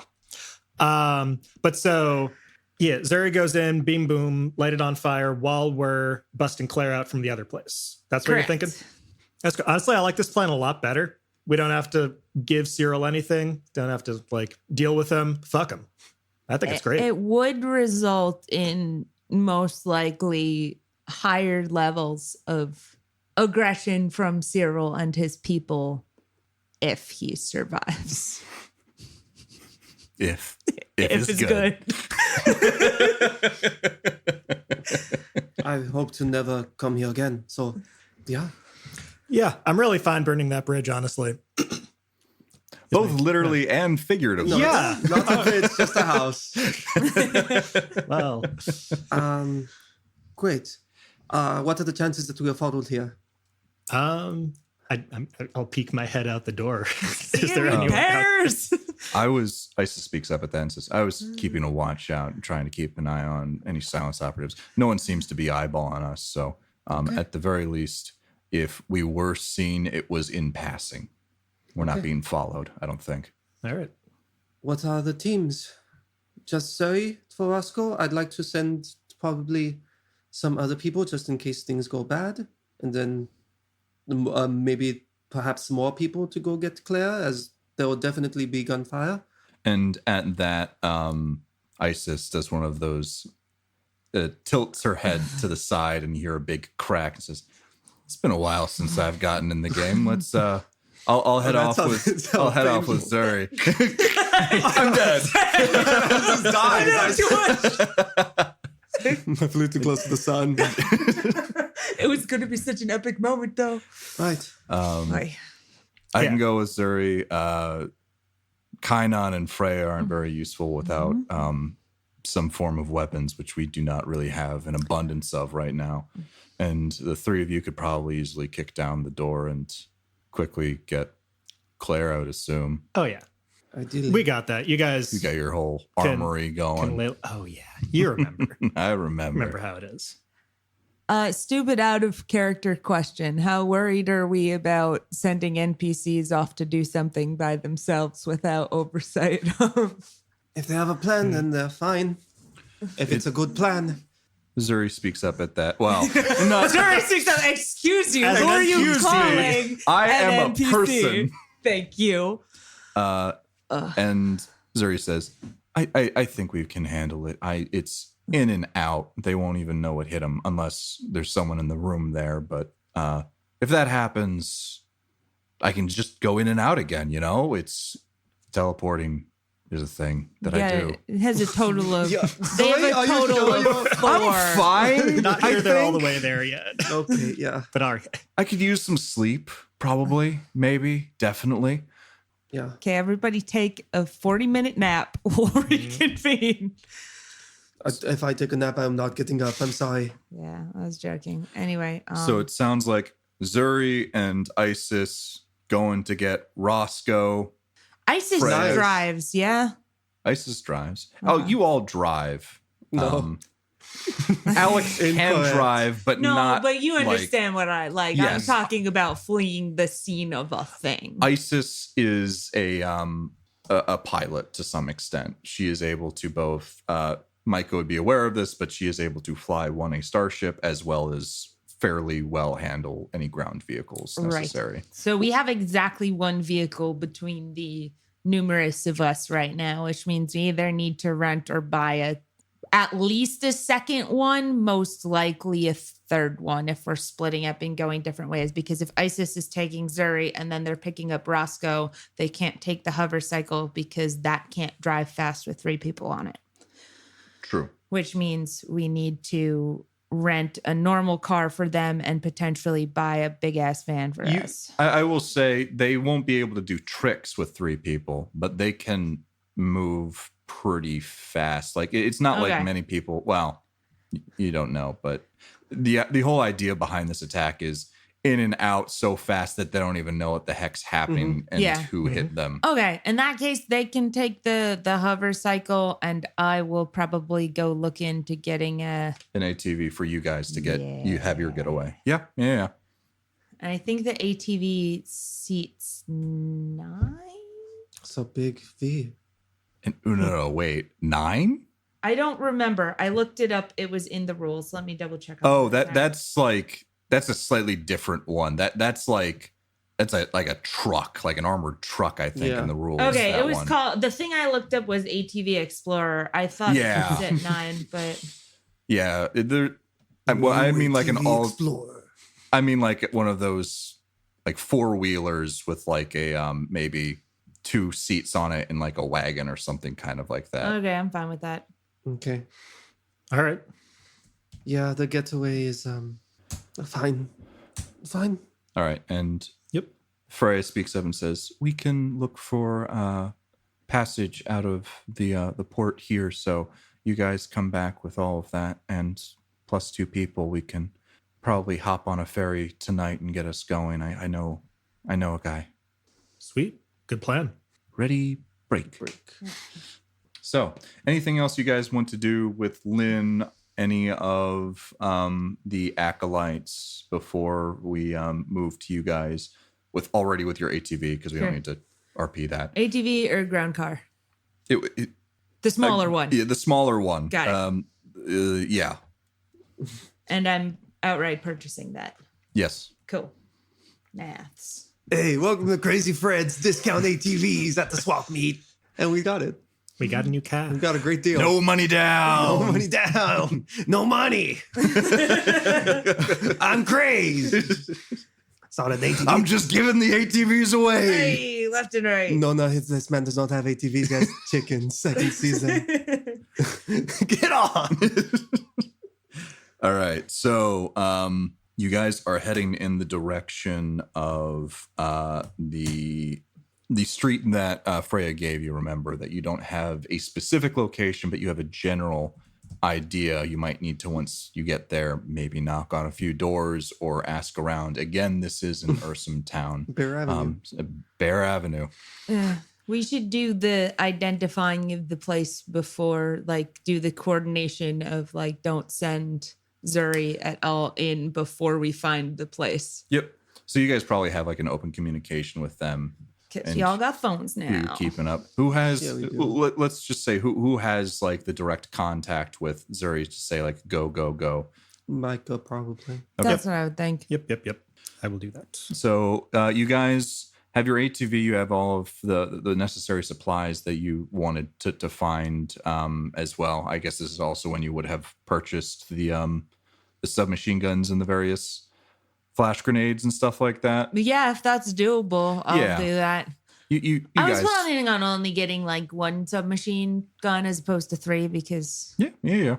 But so, yeah, Zuri goes in, beam, boom, light it on fire while we're busting Claire out from the other place. That's what Correct. you're thinking? That's good. Honestly, I like this plan a lot better. We don't have to give Cyril anything. Don't have to, like, deal with him. Fuck him. I think it's great. It would result in most likely higher levels of aggression from Cyril and his people if he survives. If It's good. I hope to never come here again. So, yeah. Yeah, I'm really fine burning that bridge, honestly. Both literally and figuratively. No, Yeah. Not a bit, just a house. Well, Great. What are the chances that we are followed here? I'll peek my head out the door. Is there anyone out? Bears? Isa speaks up at that and says, I was keeping a watch out and trying to keep an eye on any silence operatives. No one seems to be eyeballing us. So at the very least, if we were seen, it was in passing. We're not being followed, I don't think. All right. What are the teams? Just Zoe for Roscoe? I'd like to send probably some other people just in case things go bad. And then maybe perhaps more people to go get Claire, as there will definitely be gunfire. And at that, Isis does one of those, tilts her head to the side and you hear a big crack and says, it's been a while since I've gotten in the game. Let's, I'll head off with Zuri. I'm dead. I flew too close to the sun. It was going to be such an epic moment, though. Right. Bye. I can go with Zuri. Kainan and Freya aren't very useful without some form of weapons, which we do not really have an abundance of right now. And the three of you could probably easily kick down the door and quickly get Claire, I would assume. Oh, yeah. Ideally. We got that. You guys You got your whole armory going. oh, yeah. You remember. I remember. Remember how it is. Stupid out of character question. How worried are we about sending NPCs off to do something by themselves without oversight of? If they have a plan, then they're fine. If it's a good plan. Zuri speaks up at that. Well, Excuse you. As Who an are you excuse me. calling? I an am a NPC? person. Thank you. And Zuri says, I think we can handle it. It's in and out. They won't even know what hit them unless there's someone in the room there. But if that happens, I can just go in and out again. You know, it's teleporting is a thing that I do. It has a total of. Yeah. They have Are a you total sure? of 4. I'm fine. Not I sure they're all the think. way there yet. Okay, yeah. But all right. I could use some sleep, probably, maybe, definitely. Yeah. Okay, everybody take a 40-minute nap. We'll reconvene. If I take a nap, I'm not getting up. I'm sorry. Yeah, I was joking. Anyway, So it sounds like Zuri and Isis going to get Roscoe. ISIS Nice. drives, yeah. Isis drives. Oh, you all drive. No. Alex can Incorrect. drive, but No, not. but you like- understand what I like. Yes. I'm talking about fleeing the scene of a thing. Isis is a pilot to some extent. She is able to both. Micah would be aware of this, but she is able to fly a starship as well as fairly well handle any ground vehicles necessary. So we have exactly one vehicle between the numerous of us right now, which means we either need to rent or buy at least a second one, most likely a third one if we're splitting up and going different ways. Because if Isis is taking Zuri and then they're picking up Roscoe, they can't take the hover cycle because that can't drive fast with 3 people on it. True. Which means we need to rent a normal car for them and potentially buy a big ass van for us. I will say they won't be able to do tricks with 3 people, but they can move pretty fast. Like it's not Okay. like many people. Well, you don't know, but the whole idea behind this attack is in and out so fast that they don't even know what the heck's happening and Yeah. who hit them. Okay, in that case, they can take the hover cycle, and I will probably go look into getting An ATV for you guys to get you have your getaway. Yeah. And I think the ATV seats 9. So big V. And no, wait, 9? I don't remember. I looked it up. It was in the rules. Let me double check. Oh, that's a slightly different one. That's like a truck, like an armored truck, I think, Yeah. in the rules. Okay, that it was one. called. The thing I looked up was ATV Explorer. I thought Yeah. it was at 9, but Yeah, I mean like an all. Explorer. I mean like one of those like 4-wheelers with like a maybe 2 seats on it and like a wagon or something kind of like that. okay, I'm fine with that. Okay. All right. Yeah, the getaway is fine. Fine. All right, and Yep. Freya speaks up and says, "We can look for passage out of the port here. So you guys come back with all of that, and plus 2 people, we can probably hop on a ferry tonight and get us going. I know a guy. Sweet. Good plan. Ready, break." So, anything else you guys want to do with Lynn? Any of the acolytes before we move to you guys with your ATV, because we Sure. don't need to RP that. ATV or ground car? It, The smaller one. Yeah, the smaller one. Got it. Yeah. And I'm outright purchasing that. Yes. Cool. Maths. Hey, welcome to Crazy Fred's discount ATVs at the swap meet. And we got it. We got a new We cat. got a great deal. No money down. No money down. No money. I'm crazy. Saw that ATV. I'm just giving the ATVs away. Hey, left and right. No, this man does not have ATVs. He has chickens. Second season. Get on. All right. So you guys are heading in the direction of the street that Freya gave you. Remember that you don't have a specific location, but you have a general idea. You might need to, once you get there, maybe knock on a few doors or ask around. Again, this is in Ursim town. B.E.A.R Avenue. B.E.A.R Avenue. We should do the identifying of the place before, like, do the coordination of, like, don't send Zuri at all in before we find the place. Yep. So you guys probably have like an open communication with them. Because And y'all got phones now. Who you're keeping up? Who has? Yeah, we do. Let's just say who has like the direct contact with Zuri to say like go. Micah, probably. Okay. That's what I would think. Yep. I will do that. So you guys have your ATV. You have all of the necessary supplies that you wanted to find as well. I guess this is also when you would have purchased the submachine guns and the various flash grenades and stuff like that. But yeah, if that's doable, I'll Yeah. do that. You I was guys. planning on only getting like one submachine gun as opposed to 3 because Yeah.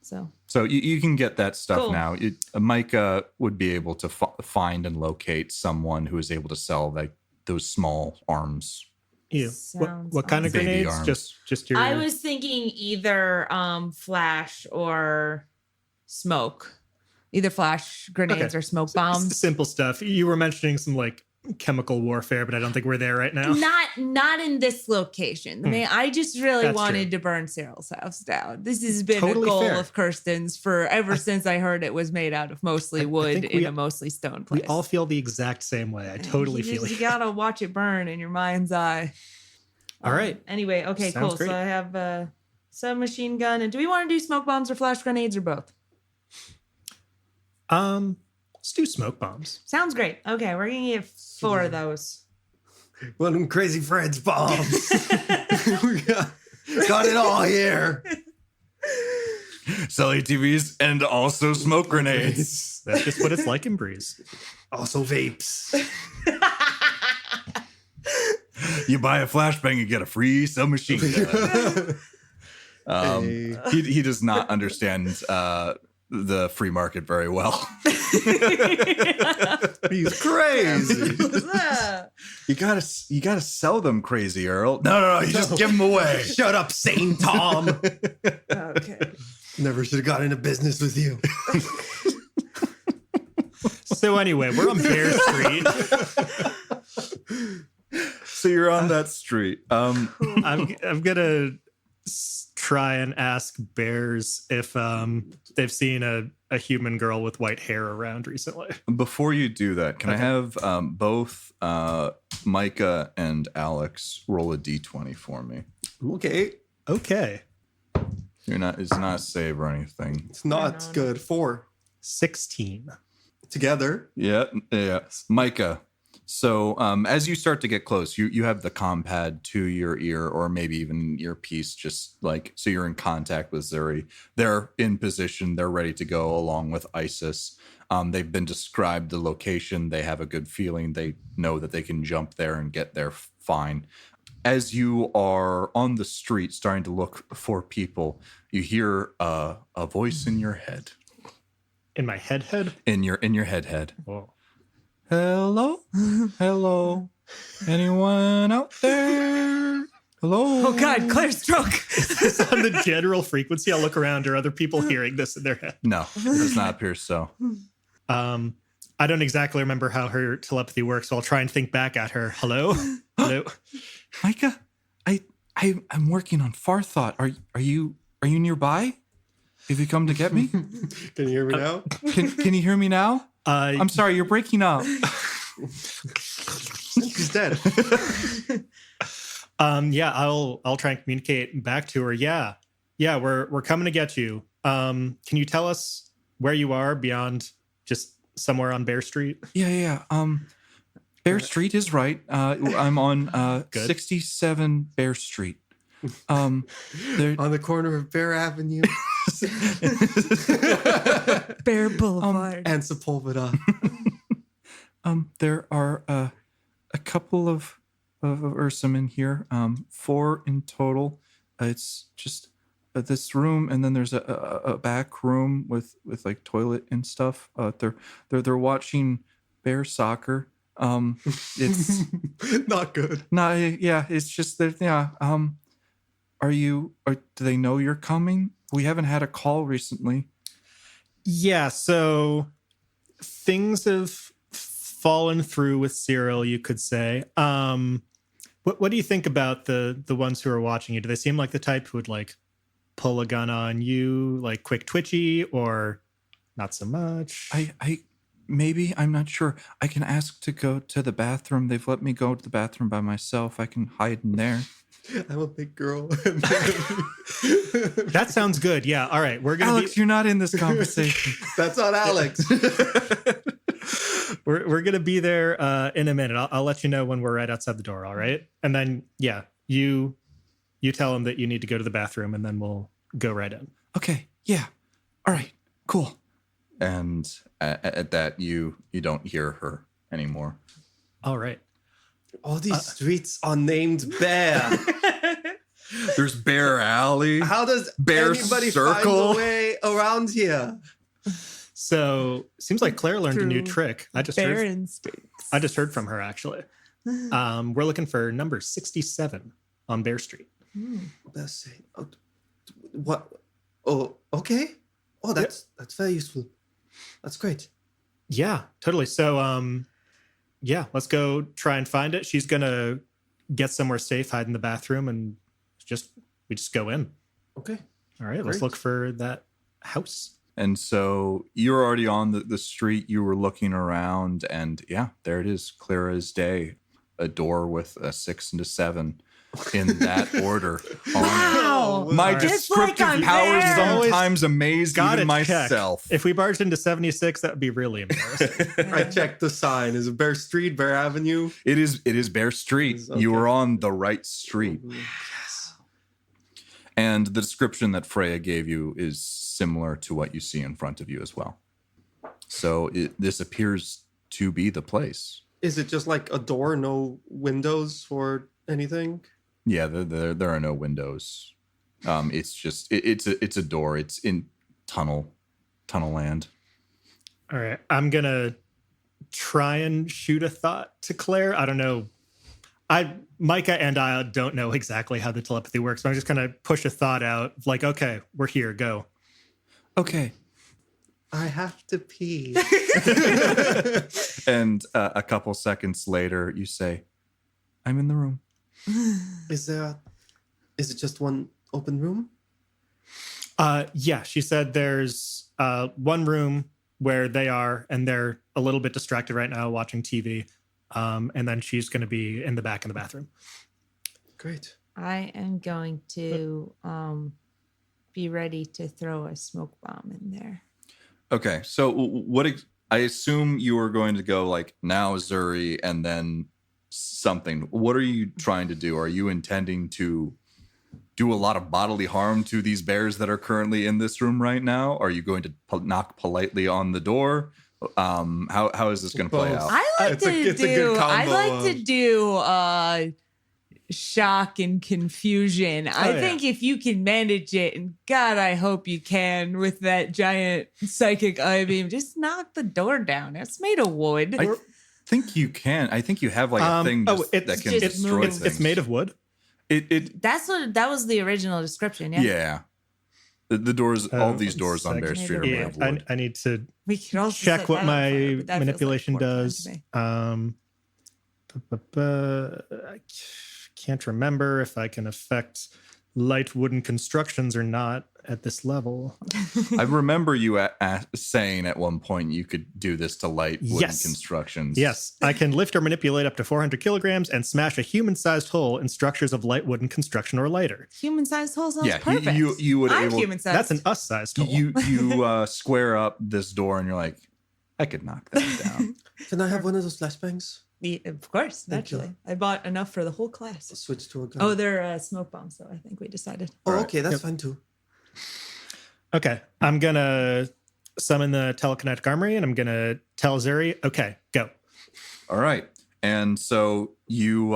so So you can get that stuff Cool. now. Micah would be able to find and locate someone who is able to sell like those small arms. You. Sounds What kind of awesome. Baby grenades? arms. Just your. I was thinking either flash or smoke. Either flash grenades Okay. or smoke bombs. Simple stuff. You were mentioning some like chemical warfare, but I don't think we're there right now. Not in this location. I mean, I just really That's wanted true. to burn Cyril's house down. This has been Totally a goal fair. of Kirsten's for ever since I heard it was made out of mostly I wood think in a mostly stone place. We all feel the exact same way. I totally feel You you. gotta watch it burn in your mind's eye. All right. Anyway, okay, Sounds cool. great. So I have a submachine gun, and do we want to do smoke bombs or flash grenades or both? Let's do smoke bombs. Sounds great. Okay, we're gonna get 4 of those. One of them Crazy Fred's bombs. We got it all here. Sell ATVs and also smoke grenades. That's just what it's like in Breeze. Also vapes. You buy a flashbang and get a free submachine gun. Hey. He does not understand the free market very well. He's crazy. You gotta sell them, Crazy Earl. No, you just give them away. Shut up, Sane Tom. Okay. Never should have got into business with you. So anyway, we're on Bear Street. So you're on that street. I'm gonna try and ask bears if they've seen a human girl with white hair around recently. Before you do that, can I have both Micah and Alex roll a d20 for me? Okay. Okay. It's not a save or anything. It's not good. 4. 16. Together. Yeah. Micah. So as you start to get close, you have the comm pad to your ear, or maybe even earpiece, just like so you're in contact with Zuri. They're in position. They're ready to go along with ISIS. They've been described the location. They have a good feeling. They know that they can jump there and get there fine. As you are on the street starting to look for people, you hear a voice in your head. In my head? In your head. Whoa. Hello. Anyone out there? Hello. Oh God, Claire's drunk. Is this on the general frequency? I'll look around. Are other people hearing this in their head? No, it does not appear so. I don't exactly remember how her telepathy works, so I'll try and think back at her. Hello? Hello? Micah, I'm working on far thought. Are you nearby? Have you come to get me? Can you hear me now? Can you hear me now? I'm sorry, you're breaking up. He's dead. Yeah, I'll try and communicate back to her. Yeah, we're coming to get you. Can you tell us where you are beyond just somewhere on Bear Street? Yeah. Bear Street is right. I'm on Good. 67 Bear Street. There, On the corner of Bear Avenue Bear Boulevard. and Sepulveda. there are a couple of Ursim in here. 4 in total. It's just this room, and then there's a back room with like toilet and stuff. They're watching bear soccer. It's Not good. it's just that. Yeah. Do they know you're coming? We haven't had a call recently. Yeah, so things have fallen through with Cyril, you could say. What do you think about the ones who are watching you? Do they seem like the type who would like pull a gun on you, like quick twitchy, or not so much? Maybe, I'm not sure. I can ask to go to the bathroom. They've let me go to the bathroom by myself. I can hide in there. I'm a big girl. That sounds good. Yeah. All right. We're gonna Alex, you're not in this conversation. That's on Alex. we're gonna be there in a minute. I'll let you know when we're right outside the door. All right. And then you tell them that you need to go to the bathroom, and then we'll go right in. Okay. Yeah. All right. Cool. And at that, you don't hear her anymore. All right. All these streets are named Bear. There's Bear Alley. How does Bear anybody Circle. find a way around here? So seems like Claire learned a new Through trick. I just heard from her actually. We're looking for number 67 on Bear Street. Let's see. What? Oh, okay. Oh, that's very useful. That's great. Yeah, totally. So yeah, let's go try and find it. She's gonna get somewhere safe, hide in the bathroom, and we just go in. Okay. All right, let's Great. look for that house. And so you're already on the street. You were looking around, and yeah, there it is, clear as day. A door with a 6 and a 7 in that order. Wow. My All right. It's like descriptive I'm powers there. sometimes amaze Got even it. Check. myself. If we barged into 76, that would be really embarrassing. I checked the sign. Is it Bear Street, Bear Avenue? It is Bear Street. Okay. You are on the right street. And the description that Freya gave you is similar to what you see in front of you as well. So this appears to be the place. Is it just like a door, no windows or anything? Yeah, there are no windows. It's just it's a door. It's in tunnel land. All right, I'm gonna try and shoot a thought to Claire. I don't know. Micah and I don't know exactly how the telepathy works, so I'm just gonna push a thought out. Like, okay, we're here. Go. Okay. I have to pee. And a couple seconds later, you say, "I'm in the room." Is it just one open room? Yeah, she said there's one room where they are, and they're a little bit distracted right now watching TV. And then she's going to be in the back in the bathroom. Great. I am going to be ready to throw a smoke bomb in there. Okay, so I assume you are going to go like now Zuri and then something. What are you trying to do? Are you intending to do a lot of bodily harm to these bears that are currently in this room right now? Are you going to knock politely on the door? How is this going to play Both. out? It's a good I combo like to do shock and confusion. I yeah. think if you can manage it, and God, I hope you can with that giant psychic eye beam, just knock the door down. It's made of wood. I think you can. I think you have like a thing that can just destroy move. things. It's made of wood. That was the original description. Yeah. Yeah. The doors, all of these one doors on Bear second. Street are made Yeah, of wood. I need to We could also check set what that on my fire, but that feels like manipulation more fun does. to me. I can't remember if I can affect light wooden constructions or not at this level. I remember you saying at one point you could do this to light wooden Yes. constructions. Yes, I can lift or manipulate up to 400 kilograms and smash a human-sized hole in structures of light wooden construction or lighter. Human-sized hole sounds Yeah, perfect. you would I'm able. human-sized. That's an us-sized hole. You square up this door and you're like, I could knock that down. Can I have one of those flashbangs? Yeah, of course, Thank you. naturally. I bought enough for the whole class. Switch to a gun. Oh, they're smoke bombs, though. I think we decided. Oh, Alright. okay, that's Yep. fine too. Okay, I'm gonna summon the telekinetic armory and I'm gonna tell Zuri, okay, go. All right. And so you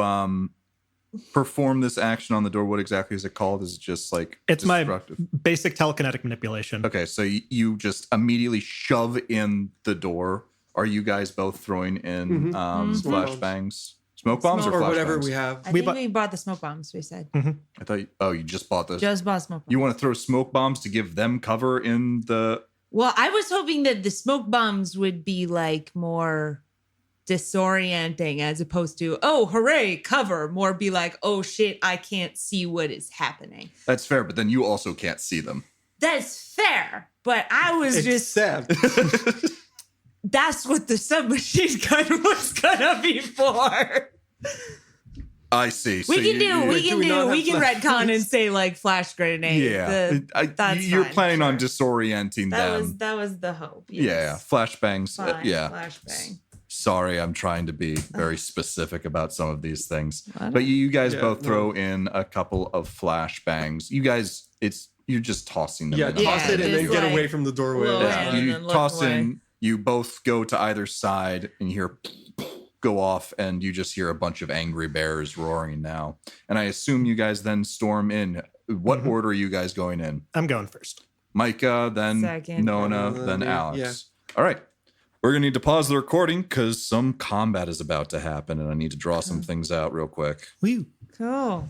perform this action on the door. What exactly is it called? Is it just like It's my destructive? basic telekinetic manipulation. Okay, so you just immediately shove in the door. Are you guys both throwing in flashbangs? Smoke bombs Smoke- or Or flashbangs? whatever we have. I We think bought- we bought the smoke bombs, we said. I thought, you just bought those. Just bought smoke bombs. You want to throw smoke bombs to give them cover in the. Well, I was hoping that the smoke bombs would be like more disorienting as opposed to, oh, hooray, cover. More be like, oh shit, I can't see what is happening. That's fair, but then you also can't see them. That's fair. But I was just, Except that's what the submachine gun was gonna be for. I see. So We can we not have retcon and say like flash grenade. Yeah, That's you're fine, planning on sure. disorienting them. That was the hope. Yeah, Yes. flashbangs. Fine, Yeah. flashbang. Sorry, I'm trying to be very specific about some of these things. What? But you guys Yeah, both no. throw in a couple of flashbangs. You guys, you're just tossing them. yeah, in. toss it and then just get like away from the doorway. blow Yeah, in and you then look toss away. in. You both go to either side, and you hear, go off, and you just hear a bunch of angry bears roaring now. And I assume you guys then storm in. What order are you guys going in? I'm going first. Micah, then Second. Nona, then Alex. All right. We're going to need to pause the recording because some combat is about to happen, and I need to draw some things out real quick. Woo. Cool.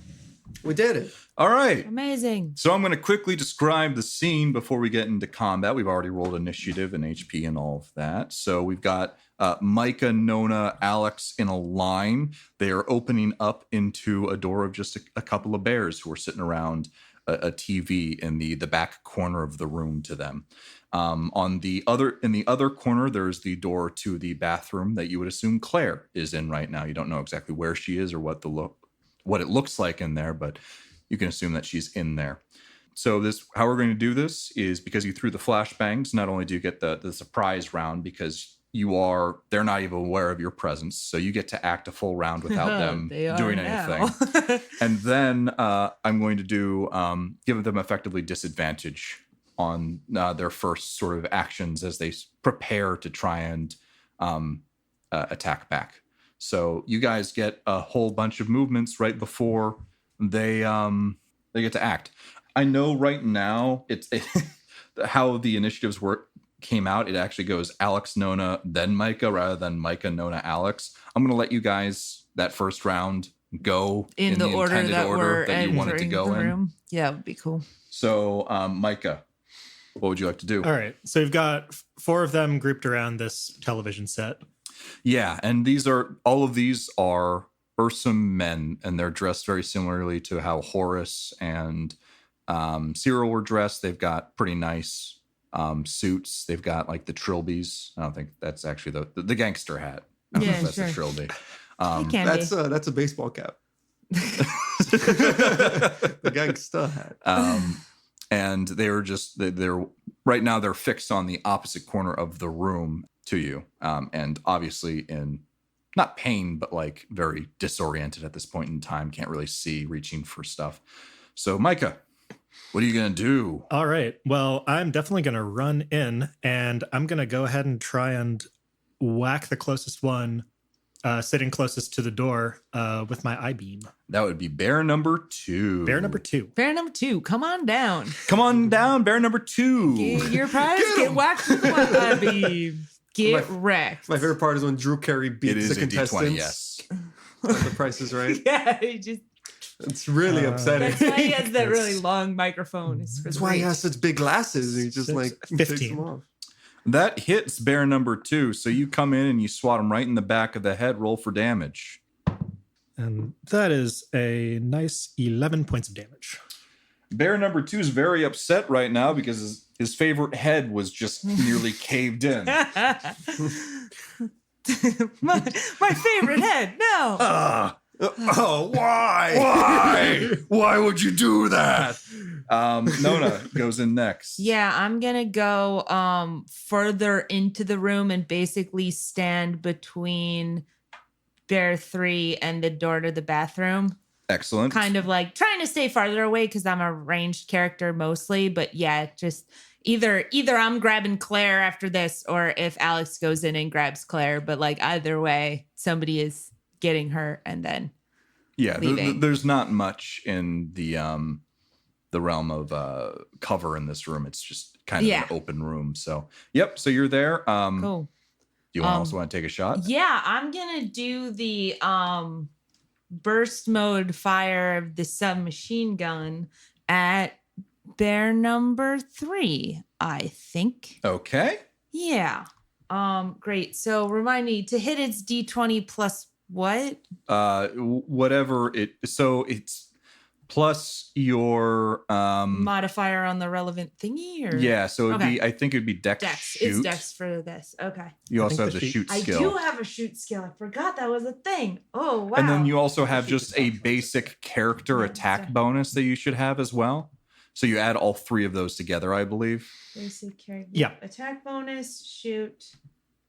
We did it. All right. Amazing. So I'm going to quickly describe the scene before we get into combat. We've already rolled initiative and HP and all of that. So we've got Micah, Nona, Alex in a line. They are opening up into a door of just a couple of bears who are sitting around a TV in the back corner of the room to them. In the other corner, there's the door to the bathroom that you would assume Claire is in right now. You don't know exactly where she is or what it looks like in there, but you can assume that she's in there. So how we're going to do this is because you threw the flashbangs, not only do you get the surprise round because they're not even aware of your presence. So you get to act a full round without them doing anything. And then I'm going to give them effectively disadvantage on their first sort of actions as they prepare to try and attack back. So you guys get a whole bunch of movements right before they get to act. I know right now it's how the initiatives came out. It actually goes Alex, Nona, then Micah rather than Micah, Nona, Alex. I'm going to let you guys that first round go in the intended order that you wanted to go in. Room. Yeah, it would be cool. So Micah, what would you like to do? All right. So we've got 4 of them grouped around this television set. Yeah, and all of these are Ursim men, and they're dressed very similarly to how Horace and Cyril were dressed. They've got pretty nice suits. They've got like the trilbies. I don't think that's actually the gangster hat. I don't know if that's a trilby. It can be. That's a baseball cap. The gangster hat. And they're right now they're fixed on the opposite corner of the room to you, and obviously in not pain but like very disoriented at this point in time, can't really see, reaching for stuff. So Micah, what are you gonna do? All right, well, I'm definitely gonna run in, and I'm gonna go ahead and try and whack the closest one sitting closest to the door with my I-beam. That would be bear number 2. Bear number 2. Bear number 2, come on down. Come on down, bear number 2. Get your prize, get whacked with one I-beam. Get wrecked. My favorite part is when Drew Carey beats the contestants. D20, yes. The Price is Right. Yeah, it's really upsetting. That's why he has that really long microphone. That's why he has such big glasses. And he just takes them off. That hits bear number 2. So you come in and you swat him right in the back of the head. Roll for damage. And that is a nice 11 points of damage. Bear number 2 is very upset right now because his favorite head was just nearly caved in. my favorite head. No. Why? Why would you do that? Nona goes in next. Yeah, I'm gonna go further into the room and basically stand between Bear 3 and the door to the bathroom. Excellent. Kind of like trying to stay farther away because I'm a ranged character mostly, but yeah, just either I'm grabbing Claire after this, or if Alex goes in and grabs Claire, but like either way, somebody is getting her and then there's not much in the realm of cover in this room. It's just kind of an open room. So so you're there. Cool. Do you also want to take a shot? Yeah, I'm gonna do the burst mode fire of the submachine gun at bear number 3, I think. Okay. Yeah. Great. So remind me to hit its D20 plus what? Whatever it's plus your modifier on the relevant thingy, or yeah, so it'd be, I think it'd be dex. Shoot. It's dex for this. Okay. You also have the shoot skill. I do have a shoot skill. I forgot that was a thing. Oh wow. And then you also have just a basic character attack bonus that you should have as well. So you add all 3 of those together, I believe. Basic character. Yeah. Attack bonus, shoot,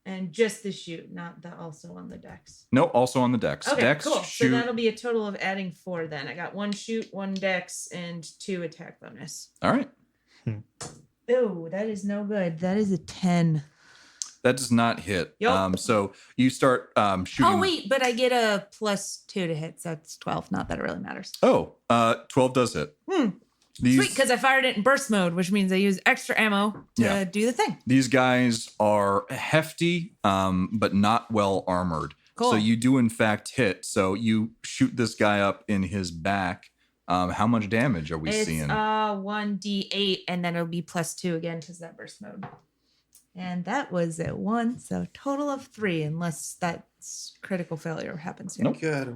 and just the shoot, not the also on the dex. No, also on the dex. Okay, dex, cool. shoot. So that'll be a total of adding 4 then. I got 1 shoot, 1 dex, and 2 attack bonus. All right. Oh, that is no good. That is a 10. That does not hit. Yup. So you start shooting. Oh, wait, but I get a +2 to hit, so it's 12. Not that it really matters. Oh, 12 does hit. Sweet, because I fired it in burst mode, which means I use extra ammo to do the thing. These guys are hefty, but not well armored. Cool. So you do, in fact, hit. So you shoot this guy up in his back. How much damage are we seeing? It's 1d8, and then it'll be +2 again because that burst mode. And that was at 1, so total of 3, unless that's critical failure happens here. Nope. Got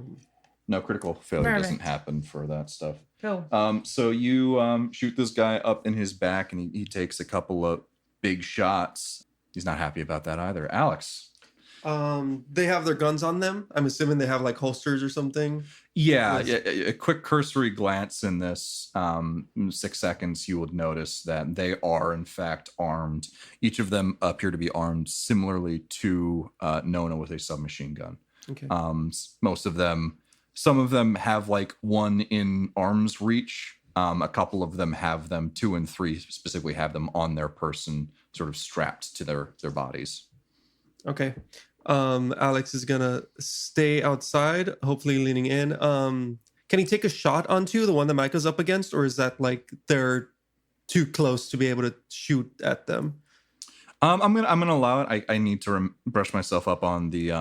No, critical failure doesn't Perfect. happen for that stuff. Cool. So you shoot this guy up in his back, and he takes a couple of big shots. He's not happy about that either. Alex. They have their guns on them. I'm assuming they have like holsters or something. Yeah, Yes. a quick cursory glance in this 6 seconds, you would notice that they are, in fact, armed. Each of them appear to be armed similarly to Nona with a submachine gun. Okay. Most of them, some of them have like one in arm's reach. A couple of them have them, 2 and 3 specifically have them on their person, sort of strapped to their bodies. Okay. Alex is gonna stay outside, hopefully leaning in. Can he take a shot onto the one that Micah's up against, or is that like they're too close to be able to shoot at them? I'm gonna allow it. I need to brush myself up on the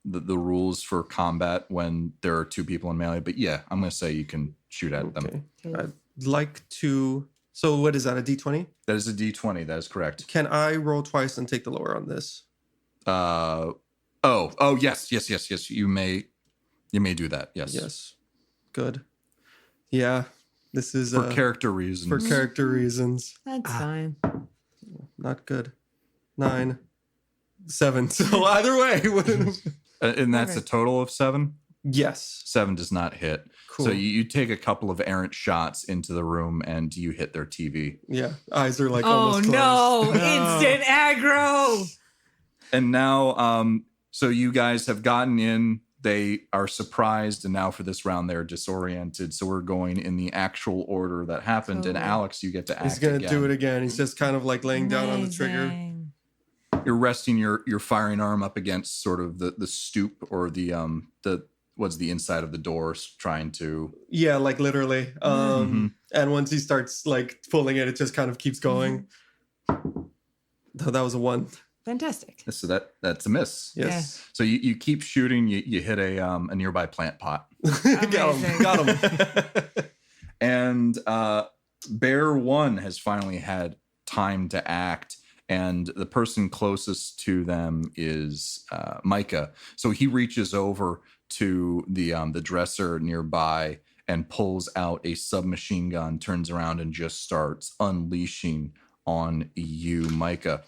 rules for combat when there are 2 people in melee. But yeah, I'm gonna say you can shoot at them. Okay. I'd like to. So what is that? A D20? That is a D20. That is correct. Can I roll twice and take the lower on this? Yes. You may do that. Yes. Yes. Good. Yeah. This is For character reasons. for character reasons. That's fine. Not good. 9, 7. So either way. And that's a Perfect. total of 7. Yes. 7 does not hit. Cool. So you take a couple of errant shots into the room and you hit their TV. Yeah. Eyes are like Oh, almost closed. no. No. Instant aggro. And now, so you guys have gotten in. They are surprised, and now for this round they're disoriented. So we're going in the actual order that happened. And Totally. Alex, you get to act He's gonna again. do it again. He's just kind of like laying down on the trigger. Amazing. You're resting your firing arm up against sort of the stoop or the what's the inside of the doors, trying to. Yeah, like literally. Mhm. And once he starts like pulling it, it just kind of keeps going. That was a 1. Fantastic. So that's a miss. Yes. So you keep shooting. You hit a nearby plant pot. Got Amazing. him. Got him. And Bear 1 has finally had time to act, and the person closest to them is Micah. So he reaches over to the dresser nearby and pulls out a submachine gun, turns around, and just starts unleashing on you, Micah.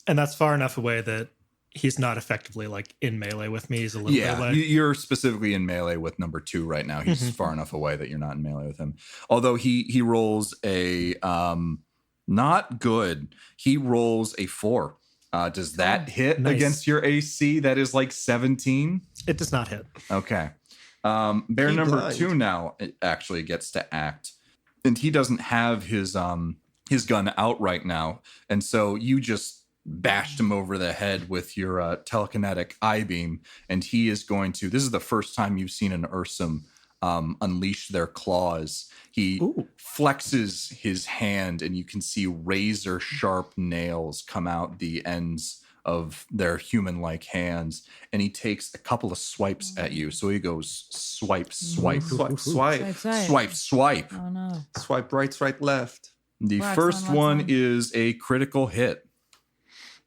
And that's far enough away that he's not effectively like in melee with me. He's a little bit away. You're specifically in melee with number 2 right now. He's far enough away that you're not in melee with him. Although he rolls a not good. He rolls a 4. Does that hit Nice. against your AC? That is like 17. It does not hit. Okay. Bear He number blind. 2 now actually gets to act, and he doesn't have his gun out right now, and so you just bashed him over the head with your telekinetic eye beam, and he is going to. This is the first time you've seen an Ursim unleash their claws. He Ooh. flexes his hand, and you can see razor sharp nails come out the ends of their human-like hands, and he takes a couple of swipes at you. So he goes swipe, swipe, Swipe, swipe. Swipe, swipe. swipe, swipe. Oh, no. Swipe right, swipe left. The Wax first on, wax one on. is a critical hit,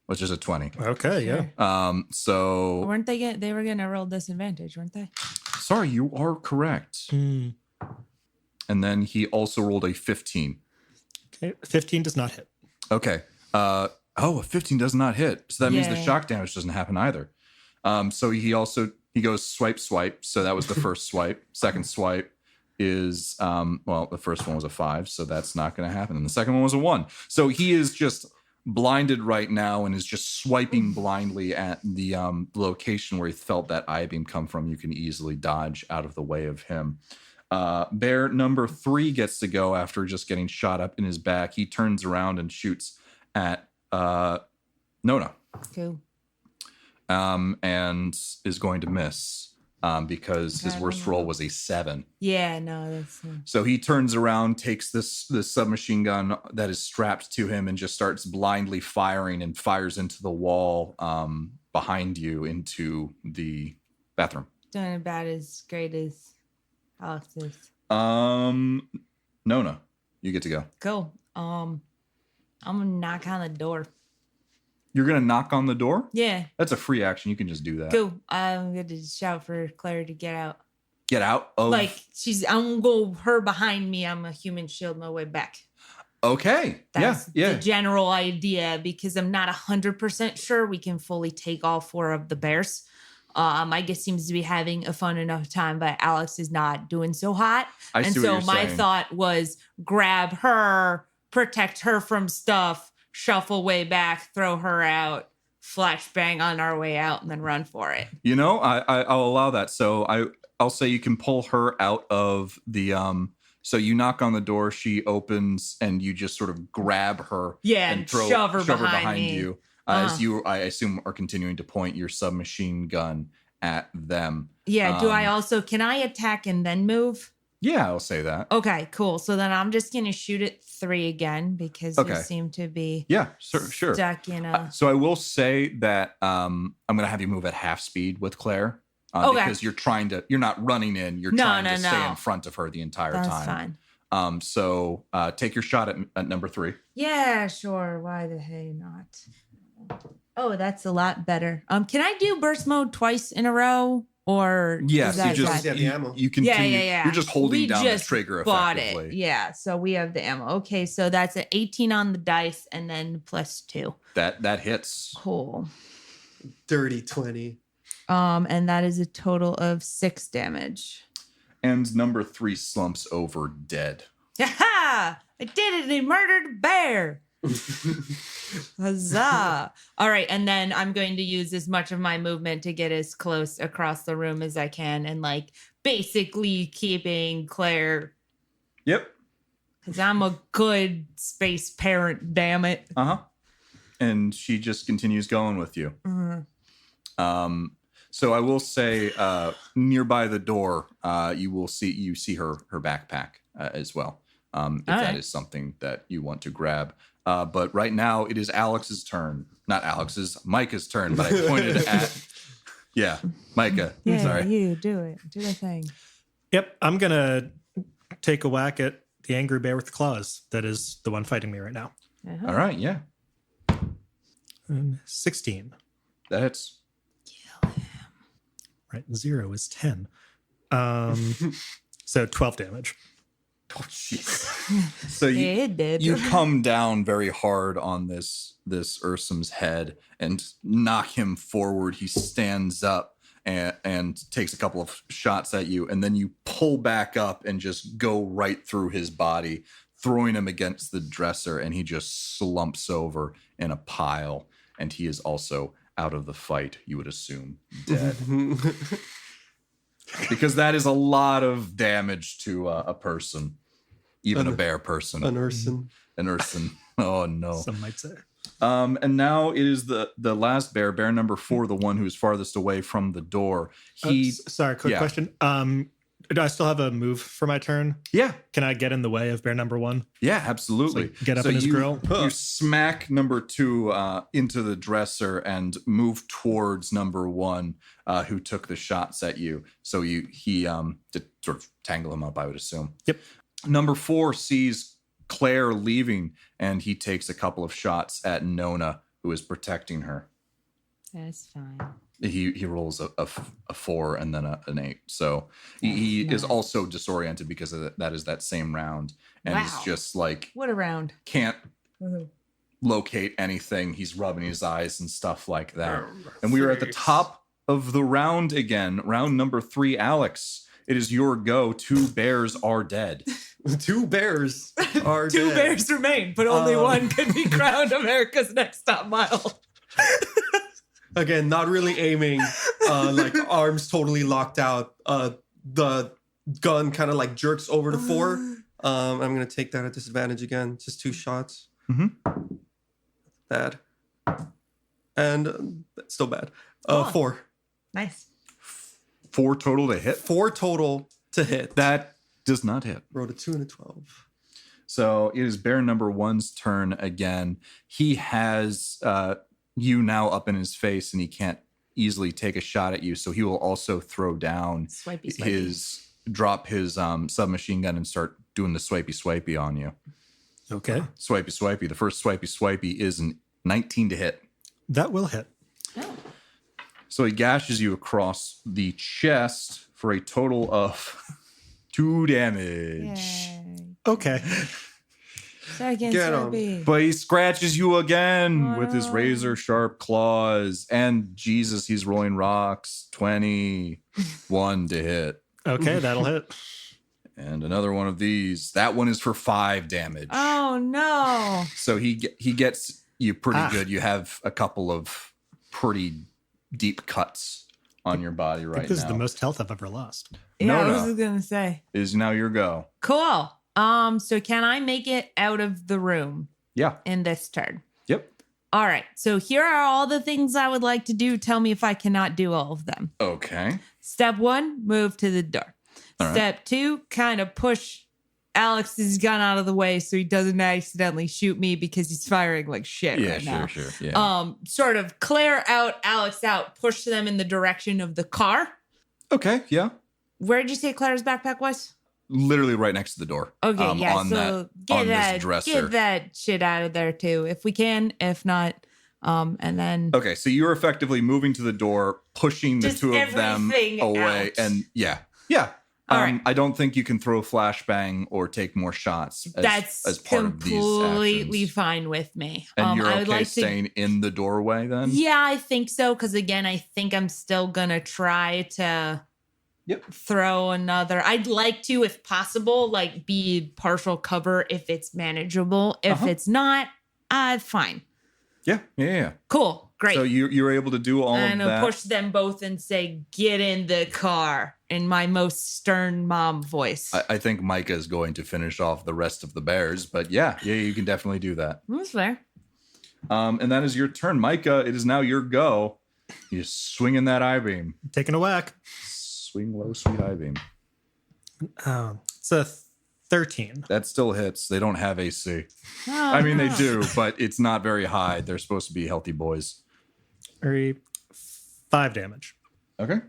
which is a 20. Okay, yeah. Sure. So Weren't they were going to roll disadvantage, weren't they? sorry, you are correct. Hmm. And then he also rolled a 15. Okay, 15 does not hit. Okay. A 15 does not hit. So that means the Yay. shock damage doesn't happen either. So he goes swipe, swipe. So that was the first swipe. Second swipe is, the first one was a 5. So that's not going to happen. And the second one was a 1. So he is just blinded right now and is just swiping blindly at the location where he felt that eye beam come from. You can easily dodge out of the way of him. Bear number 3 gets to go after just getting shot up in his back. He turns around and shoots at Nona. Cool. And is going to miss because his worst roll was a 7. Yeah, no, that's... So he turns around, takes this submachine gun that is strapped to him and just starts blindly firing and fires into the wall behind you into the bathroom. Doing about as great as Alex is. Nona, you get to go. Cool. I'm gonna knock on the door. You're going to knock on the door? Yeah. That's a free action. You can just do that. Cool. I'm gonna shout for Claire to get out. Get out of... Like, I'm gonna go her behind me. I'm a human shield my way back. Okay. That's yeah. the general idea, because I'm not 100% sure we can fully take all 4 of the bears. I guess seems to be having a fun enough time, but Alex is not doing so hot. I see what you're my saying. thought was grab her, protect her from stuff, shuffle way back, throw her out, flashbang on our way out, and then run for it. You know, I'll allow that. So I'll say you can pull her out of the so you knock on the door, she opens, and you just sort of grab her, and shove her behind me. you. As you, I assume, are continuing to point your submachine gun at them. Yeah. Can I attack and then move? Yeah, I'll say that. Okay, cool. So then I'm just going to shoot at 3 again, because you seem to be sure. stuck in a... So I will say that I'm going to have you move at half speed with Claire. Because you're not running in, you're trying to stay in front of her the entire time. That's fine. So take your shot at number 3. Yeah, sure. Why the hey not? Oh, that's a lot better. Can I do burst mode twice in a row? Or yes, you continue. Yeah. You're just holding down the trigger effectively. It. Yeah, so we have the ammo. Okay, so that's an 18 on the dice and then +2. That hits. Cool. Dirty 20. And that is a total of 6 damage. And number 3 slumps over dead. Ha! I did it! He murdered a bear. Huzzah! All right, and then I'm going to use as much of my movement to get as close across the room as I can, and like basically keeping Claire. Yep. Because I'm a good space parent. Damn it. And she just continues going with you. Mm-hmm. So I will say, nearby the door, you see her backpack as well. If that is something that you want to grab. But right now it is Alex's turn. Not Alex's, Micah's turn, but I pointed at... Yeah, Micah. Yeah, sorry. You do it. Do the thing. Yep, I'm going to take a whack at the angry bear with the claws. That is the one fighting me right now. Uh-huh. All right, yeah. 16. That hits. Kill him. Right, 0 is 10. So 12 damage. Oh, jeez. So you come down very hard on this Ursim's head and knock him forward. He stands up and takes a couple of shots at you, and then you pull back up and just go right through his body, throwing him against the dresser, and he just slumps over in a pile, and he is also out of the fight, you would assume, dead. Because that is a lot of damage to a person. Even a bear person. An Ursim. An Ursim. Oh, no. Some might say. And now it is the last bear number 4, the one who's farthest away from the door. Sorry, quick question. Do I still have a move for my turn? Yeah. Can I get in the way of bear number 1? Yeah, absolutely. So get up in his grill? You smack number 2 into the dresser and move towards number 1 who took the shots at you. So he to sort of tangle him up, I would assume. Yep. Number 4 sees Claire leaving, and he takes a couple of shots at Nona, who is protecting her. That's fine. He rolls a 4 and then an 8. So he is also disoriented because of that is that same round. And he's just like... What a round. Can't locate anything. He's rubbing his eyes and stuff like that. And we are at the top of the round again. Round number 3, Alex. It is your go. 2 bears are dead. 2 bears are dead. 2 bears remain, but only one could be crowned America's next top model. Again, not really aiming, like arms totally locked out. The gun kind of like jerks over to 4. I'm going to take that at disadvantage again. Just 2 shots. Mm-hmm. Bad. And still bad. Cool. 4. Nice. 4 total to hit. 4 total to hit. That does not hit. Rolled a 2 and a 12. So it is bear number 1's turn again. He has you now up in his face, and he can't easily take a shot at you. So he will also throw down drop his submachine gun and start doing the swipey on you. Okay. Swipey. The first swipey is an 19 to hit. That will hit. Oh. So he gashes you across the chest for a total of 2 damage. Yay. Okay. Second Get 'em. Swipey. But he scratches you again Oh, with his no. razor sharp claws. And Jesus, he's rolling rocks. 21 to hit. Okay, that'll hit. And another one of these. That one is for 5 damage. Oh no. So he gets you pretty good. You have a couple of pretty deep cuts on your body I right think this now. is the most health I've ever lost. Yeah, No, I no. was gonna say. It is now your go. Cool. So can I make it out of the room Yeah. in this turn? Yep. All right. So here are all the things I would like to do. Tell me if I cannot do all of them. Okay. Step 1, move to the door. All right. Step 2, kind of push Alex's gun out of the way so he doesn't accidentally shoot me because he's firing like shit Yeah, right now. sure. Yeah. Sort of Claire out, Alex out, push them in the direction of the car. Okay. Yeah. Where'd you say Claire's backpack was? Literally right next to the door. Okay, yeah. On So this dresser. get that shit out of there too, if we can. If not, and then Okay, so you're effectively moving to the door, pushing the Just two of them everything away, out. and yeah. All right. I don't think you can throw flashbang or take more shots that's as part of these completely actions. fine with me. And you're I okay would like staying in the doorway then? Yeah, I think so. Because again, I think I'm still gonna try to throw another. I'd like to, if possible, like be partial cover if it's manageable. If it's not, fine. Yeah. Cool, great. So you're able to do all I'm of gonna that. push them both and say, "Get in the car," in my most stern mom voice. I think Micah is going to finish off the rest of the bears, but yeah, you can definitely do that. That's fair. And that is your turn, Micah. It is now your go. You swing in that I-beam. Taking a whack. Swing low, sweet I-beam. It's a 13. That still hits. They don't have AC. Oh, I mean, they no. do, but it's not very high. They're supposed to be healthy boys. 5 damage. Okay.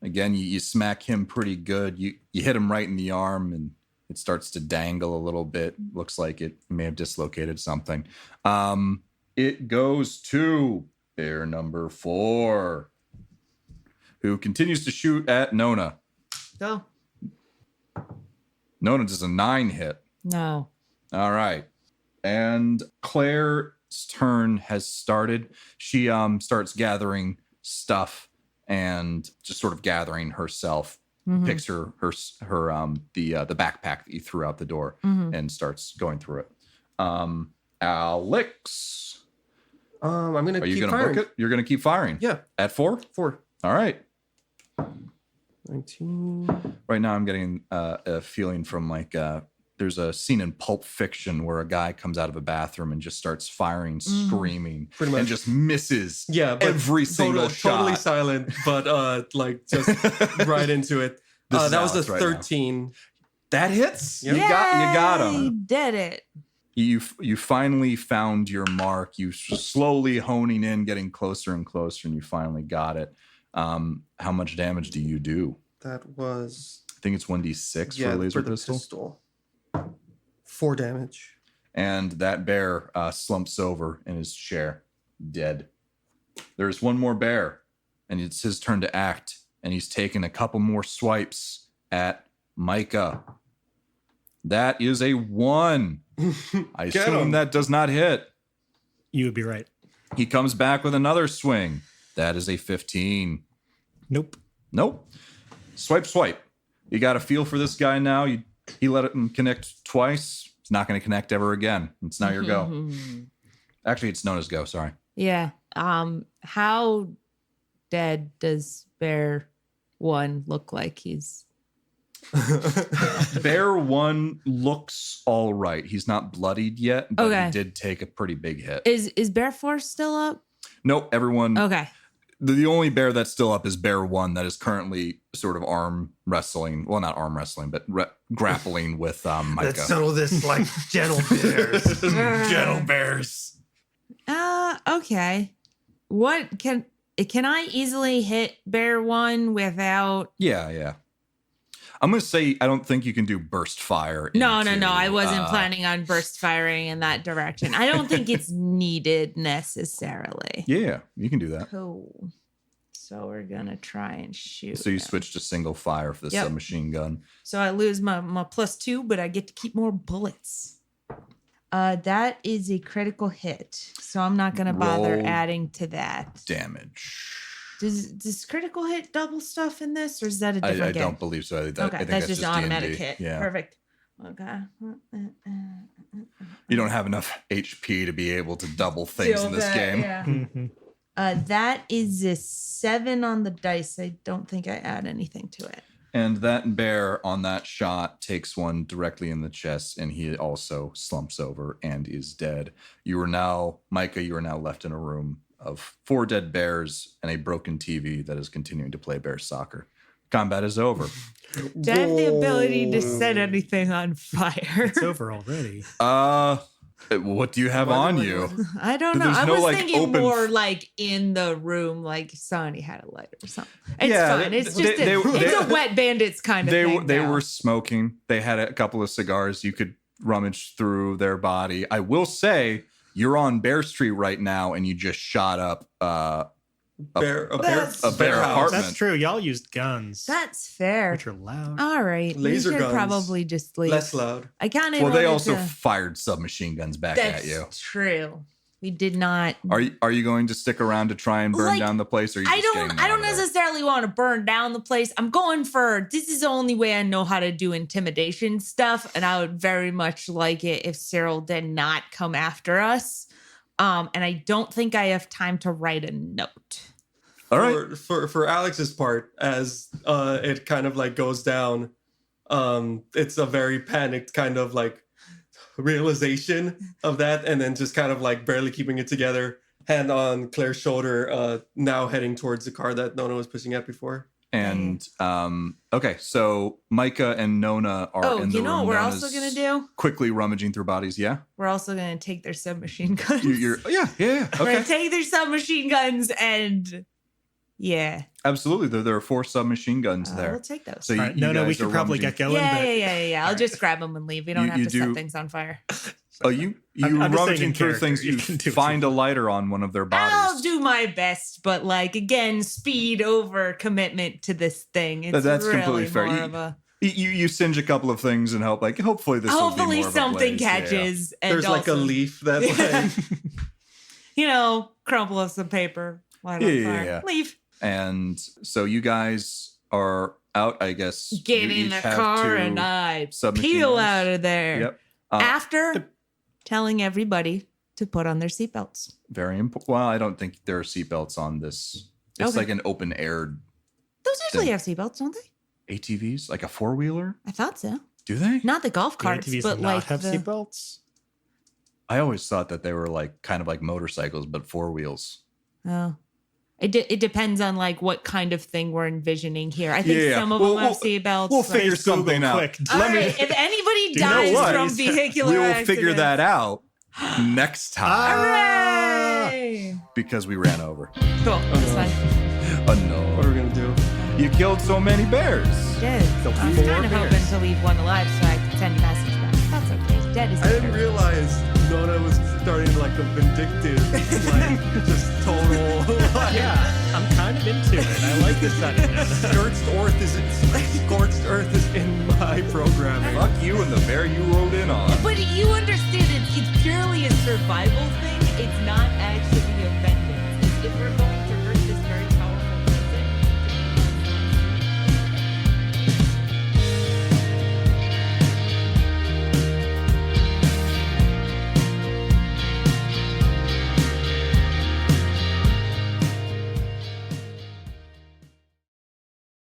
Again, you smack him pretty good. You hit him right in the arm, and it starts to dangle a little bit. Looks like it may have dislocated something. It goes to bear number 4, who continues to shoot at Nona. Go. Nona does a 9 hit. No. All right. And Claire's turn has started. She starts gathering stuff and just sort of gathering herself. Mhm. Picks her the backpack that you threw out the door Mhm. and starts going through it. Alex, I'm gonna are you keep going to firing. book it? You're going to keep firing. Yeah, At 4? 4. All right. 19. Right now, I'm getting a feeling from like there's a scene in Pulp Fiction where a guy comes out of a bathroom and just starts firing, screaming, Pretty much. and just misses Yeah, but every single shot. Totally silent, but like just right into it. This is That was a Alex right now. 13. That hits. Yep. You got Yay, him. did it. You finally found your mark. You slowly honing in, getting closer and closer, and you finally got it. How much damage do you do? That was I think it's 1d6 for a laser the pistol. 4 damage. And that bear slumps over in his chair, dead. There's one more bear, and it's his turn to act. And he's taken a couple more swipes at Micah. That is a 1. I Get assume him. that does not hit. You would be right. He comes back with another swing. That is a 15. Nope. Nope. Swipe. You got a feel for this guy now. He let him connect twice. It's not going to connect ever again. It's now your go. Actually, it's Nona's go. Sorry. Yeah. How dead does Bear 1 look like? He's Bear 1 looks all right. He's not bloodied yet, but Okay. he did take a pretty big hit. is Bear 4 still up? Nope, everyone. Okay. The only bear that's still up is Bear 1 that is currently sort of arm wrestling. Well, not arm wrestling, but grappling with Micah. Let's settle this like gentle bears. Gentle bears. Okay. What can I easily hit Bear 1 without? Yeah. I'm going to say I don't think you can do burst fire. No. I wasn't planning on burst firing in that direction. I don't think it's needed necessarily. Yeah, you can do that. Cool. So we're gonna try and shoot. So you him. switch to single fire for the submachine gun. So I lose my +2, but I get to keep more bullets. That is a critical hit. So I'm not gonna bother Roll adding to that. Damage. Does critical hit double stuff in this, or is that a different I game? don't believe so. I think That's just an automatic D&D. hit. Yeah. Perfect. Okay. You don't have enough HP to be able to double things in this game. Yeah. That is a 7 on the dice. I don't think I add anything to it. And that bear on that shot takes one directly in the chest, and he also slumps over and is dead. Micah, you are now left in a room of 4 dead bears and a broken TV that is continuing to play bear soccer. Combat is over. Do I have the ability to set anything on fire? It's over already. What do you have on you? I don't know. There's I no, was like, thinking open more like in the room, like Sonny had a lighter or something. It's Yeah, fine. It's they- just it's a wet bandits kind of thing. They now. were smoking. They had a couple of cigars. You could rummage through their body. I will say you're on Bear Street right now, and you just shot up A bear That's- bear house. apartment. That's true. Y'all used guns, That's fair. which are loud. All right. Laser we should guns. probably just leave. Less loud. I kind of Well, they also fired submachine guns back That's at you. true. We did not. Are you going to stick around to try and burn Like, down the place? Or are you I just don't getting out of there? necessarily want to burn down the place. I'm going for this is the only way I know how to do intimidation stuff, and I would very much like it if Cyril did not come after us. And I don't think I have time to write a note. All right. For Alex's part, as it kind of like goes down, it's a very panicked kind of like realization of that, and then just kind of like barely keeping it together, hand on Claire's shoulder, now heading towards the car that Nona was pushing at before. And okay, so Micah and Nona are in the room. You know what we're Nona's also gonna do? quickly rummaging through bodies. Yeah, We're also gonna take their submachine guns. yeah. We're Okay, gonna take their submachine guns and absolutely. There are 4 submachine guns there. we'll take those. So All right, no, we guys should are probably rummaging- get going. Yeah. I'll just grab them and leave. We don't You- have you to set do- things on fire. Oh, you I'm just saying rummaging in through character, things. you You can do what find you a lighter on one of their bodies. I'll do my best, but like again, speed over commitment to this thing. It's That's really completely fair. more You- of a You singe a couple of things and hope. Like hopefully this. will be hopefully more of a something blaze. Yeah. catches. And There's like a also, leaf that like crumple up some paper, light on fire, Yeah. leave. And so you guys are out. I guess Get you in each the have car 2 and I submachine peel guns. out of there. Yep. After telling everybody to put on their seatbelts. Very important. Well, I don't think there are seatbelts on this. It's Okay. like an open air Those usually Then- have seatbelts, don't they? ATVs, like a 4-wheeler. I thought so. Do they? Not the golf The carts, ATVs but not like have the, seatbelts. I always thought that they were like kind of like motorcycles, but 4 wheels. Oh. It depends on like what kind of thing we're envisioning here. I think Yeah. some of We'll- them have we'll- seatbelts. We'll like- figure something out. quick. All Let me- right, if anybody Do you know dies what? from vehicular We will accidents, figure that out next time Hooray! because we ran over. Cool. That's fine. Oh what are no! we gonna do? You killed so many bears. Dead. The I was 4 kind of hoping bears. to leave one alive so I could send a message back. That's okay. Dead is I didn't better. realize Nona was starting like a vindictive, like just total. Like, Yeah, I'm kind of into it. I like the setting. Scorched Earth is in my programming. Fuck you and the bear you rode in on. But you understand it's purely a survival thing. It's not actually a vengeance. If we're going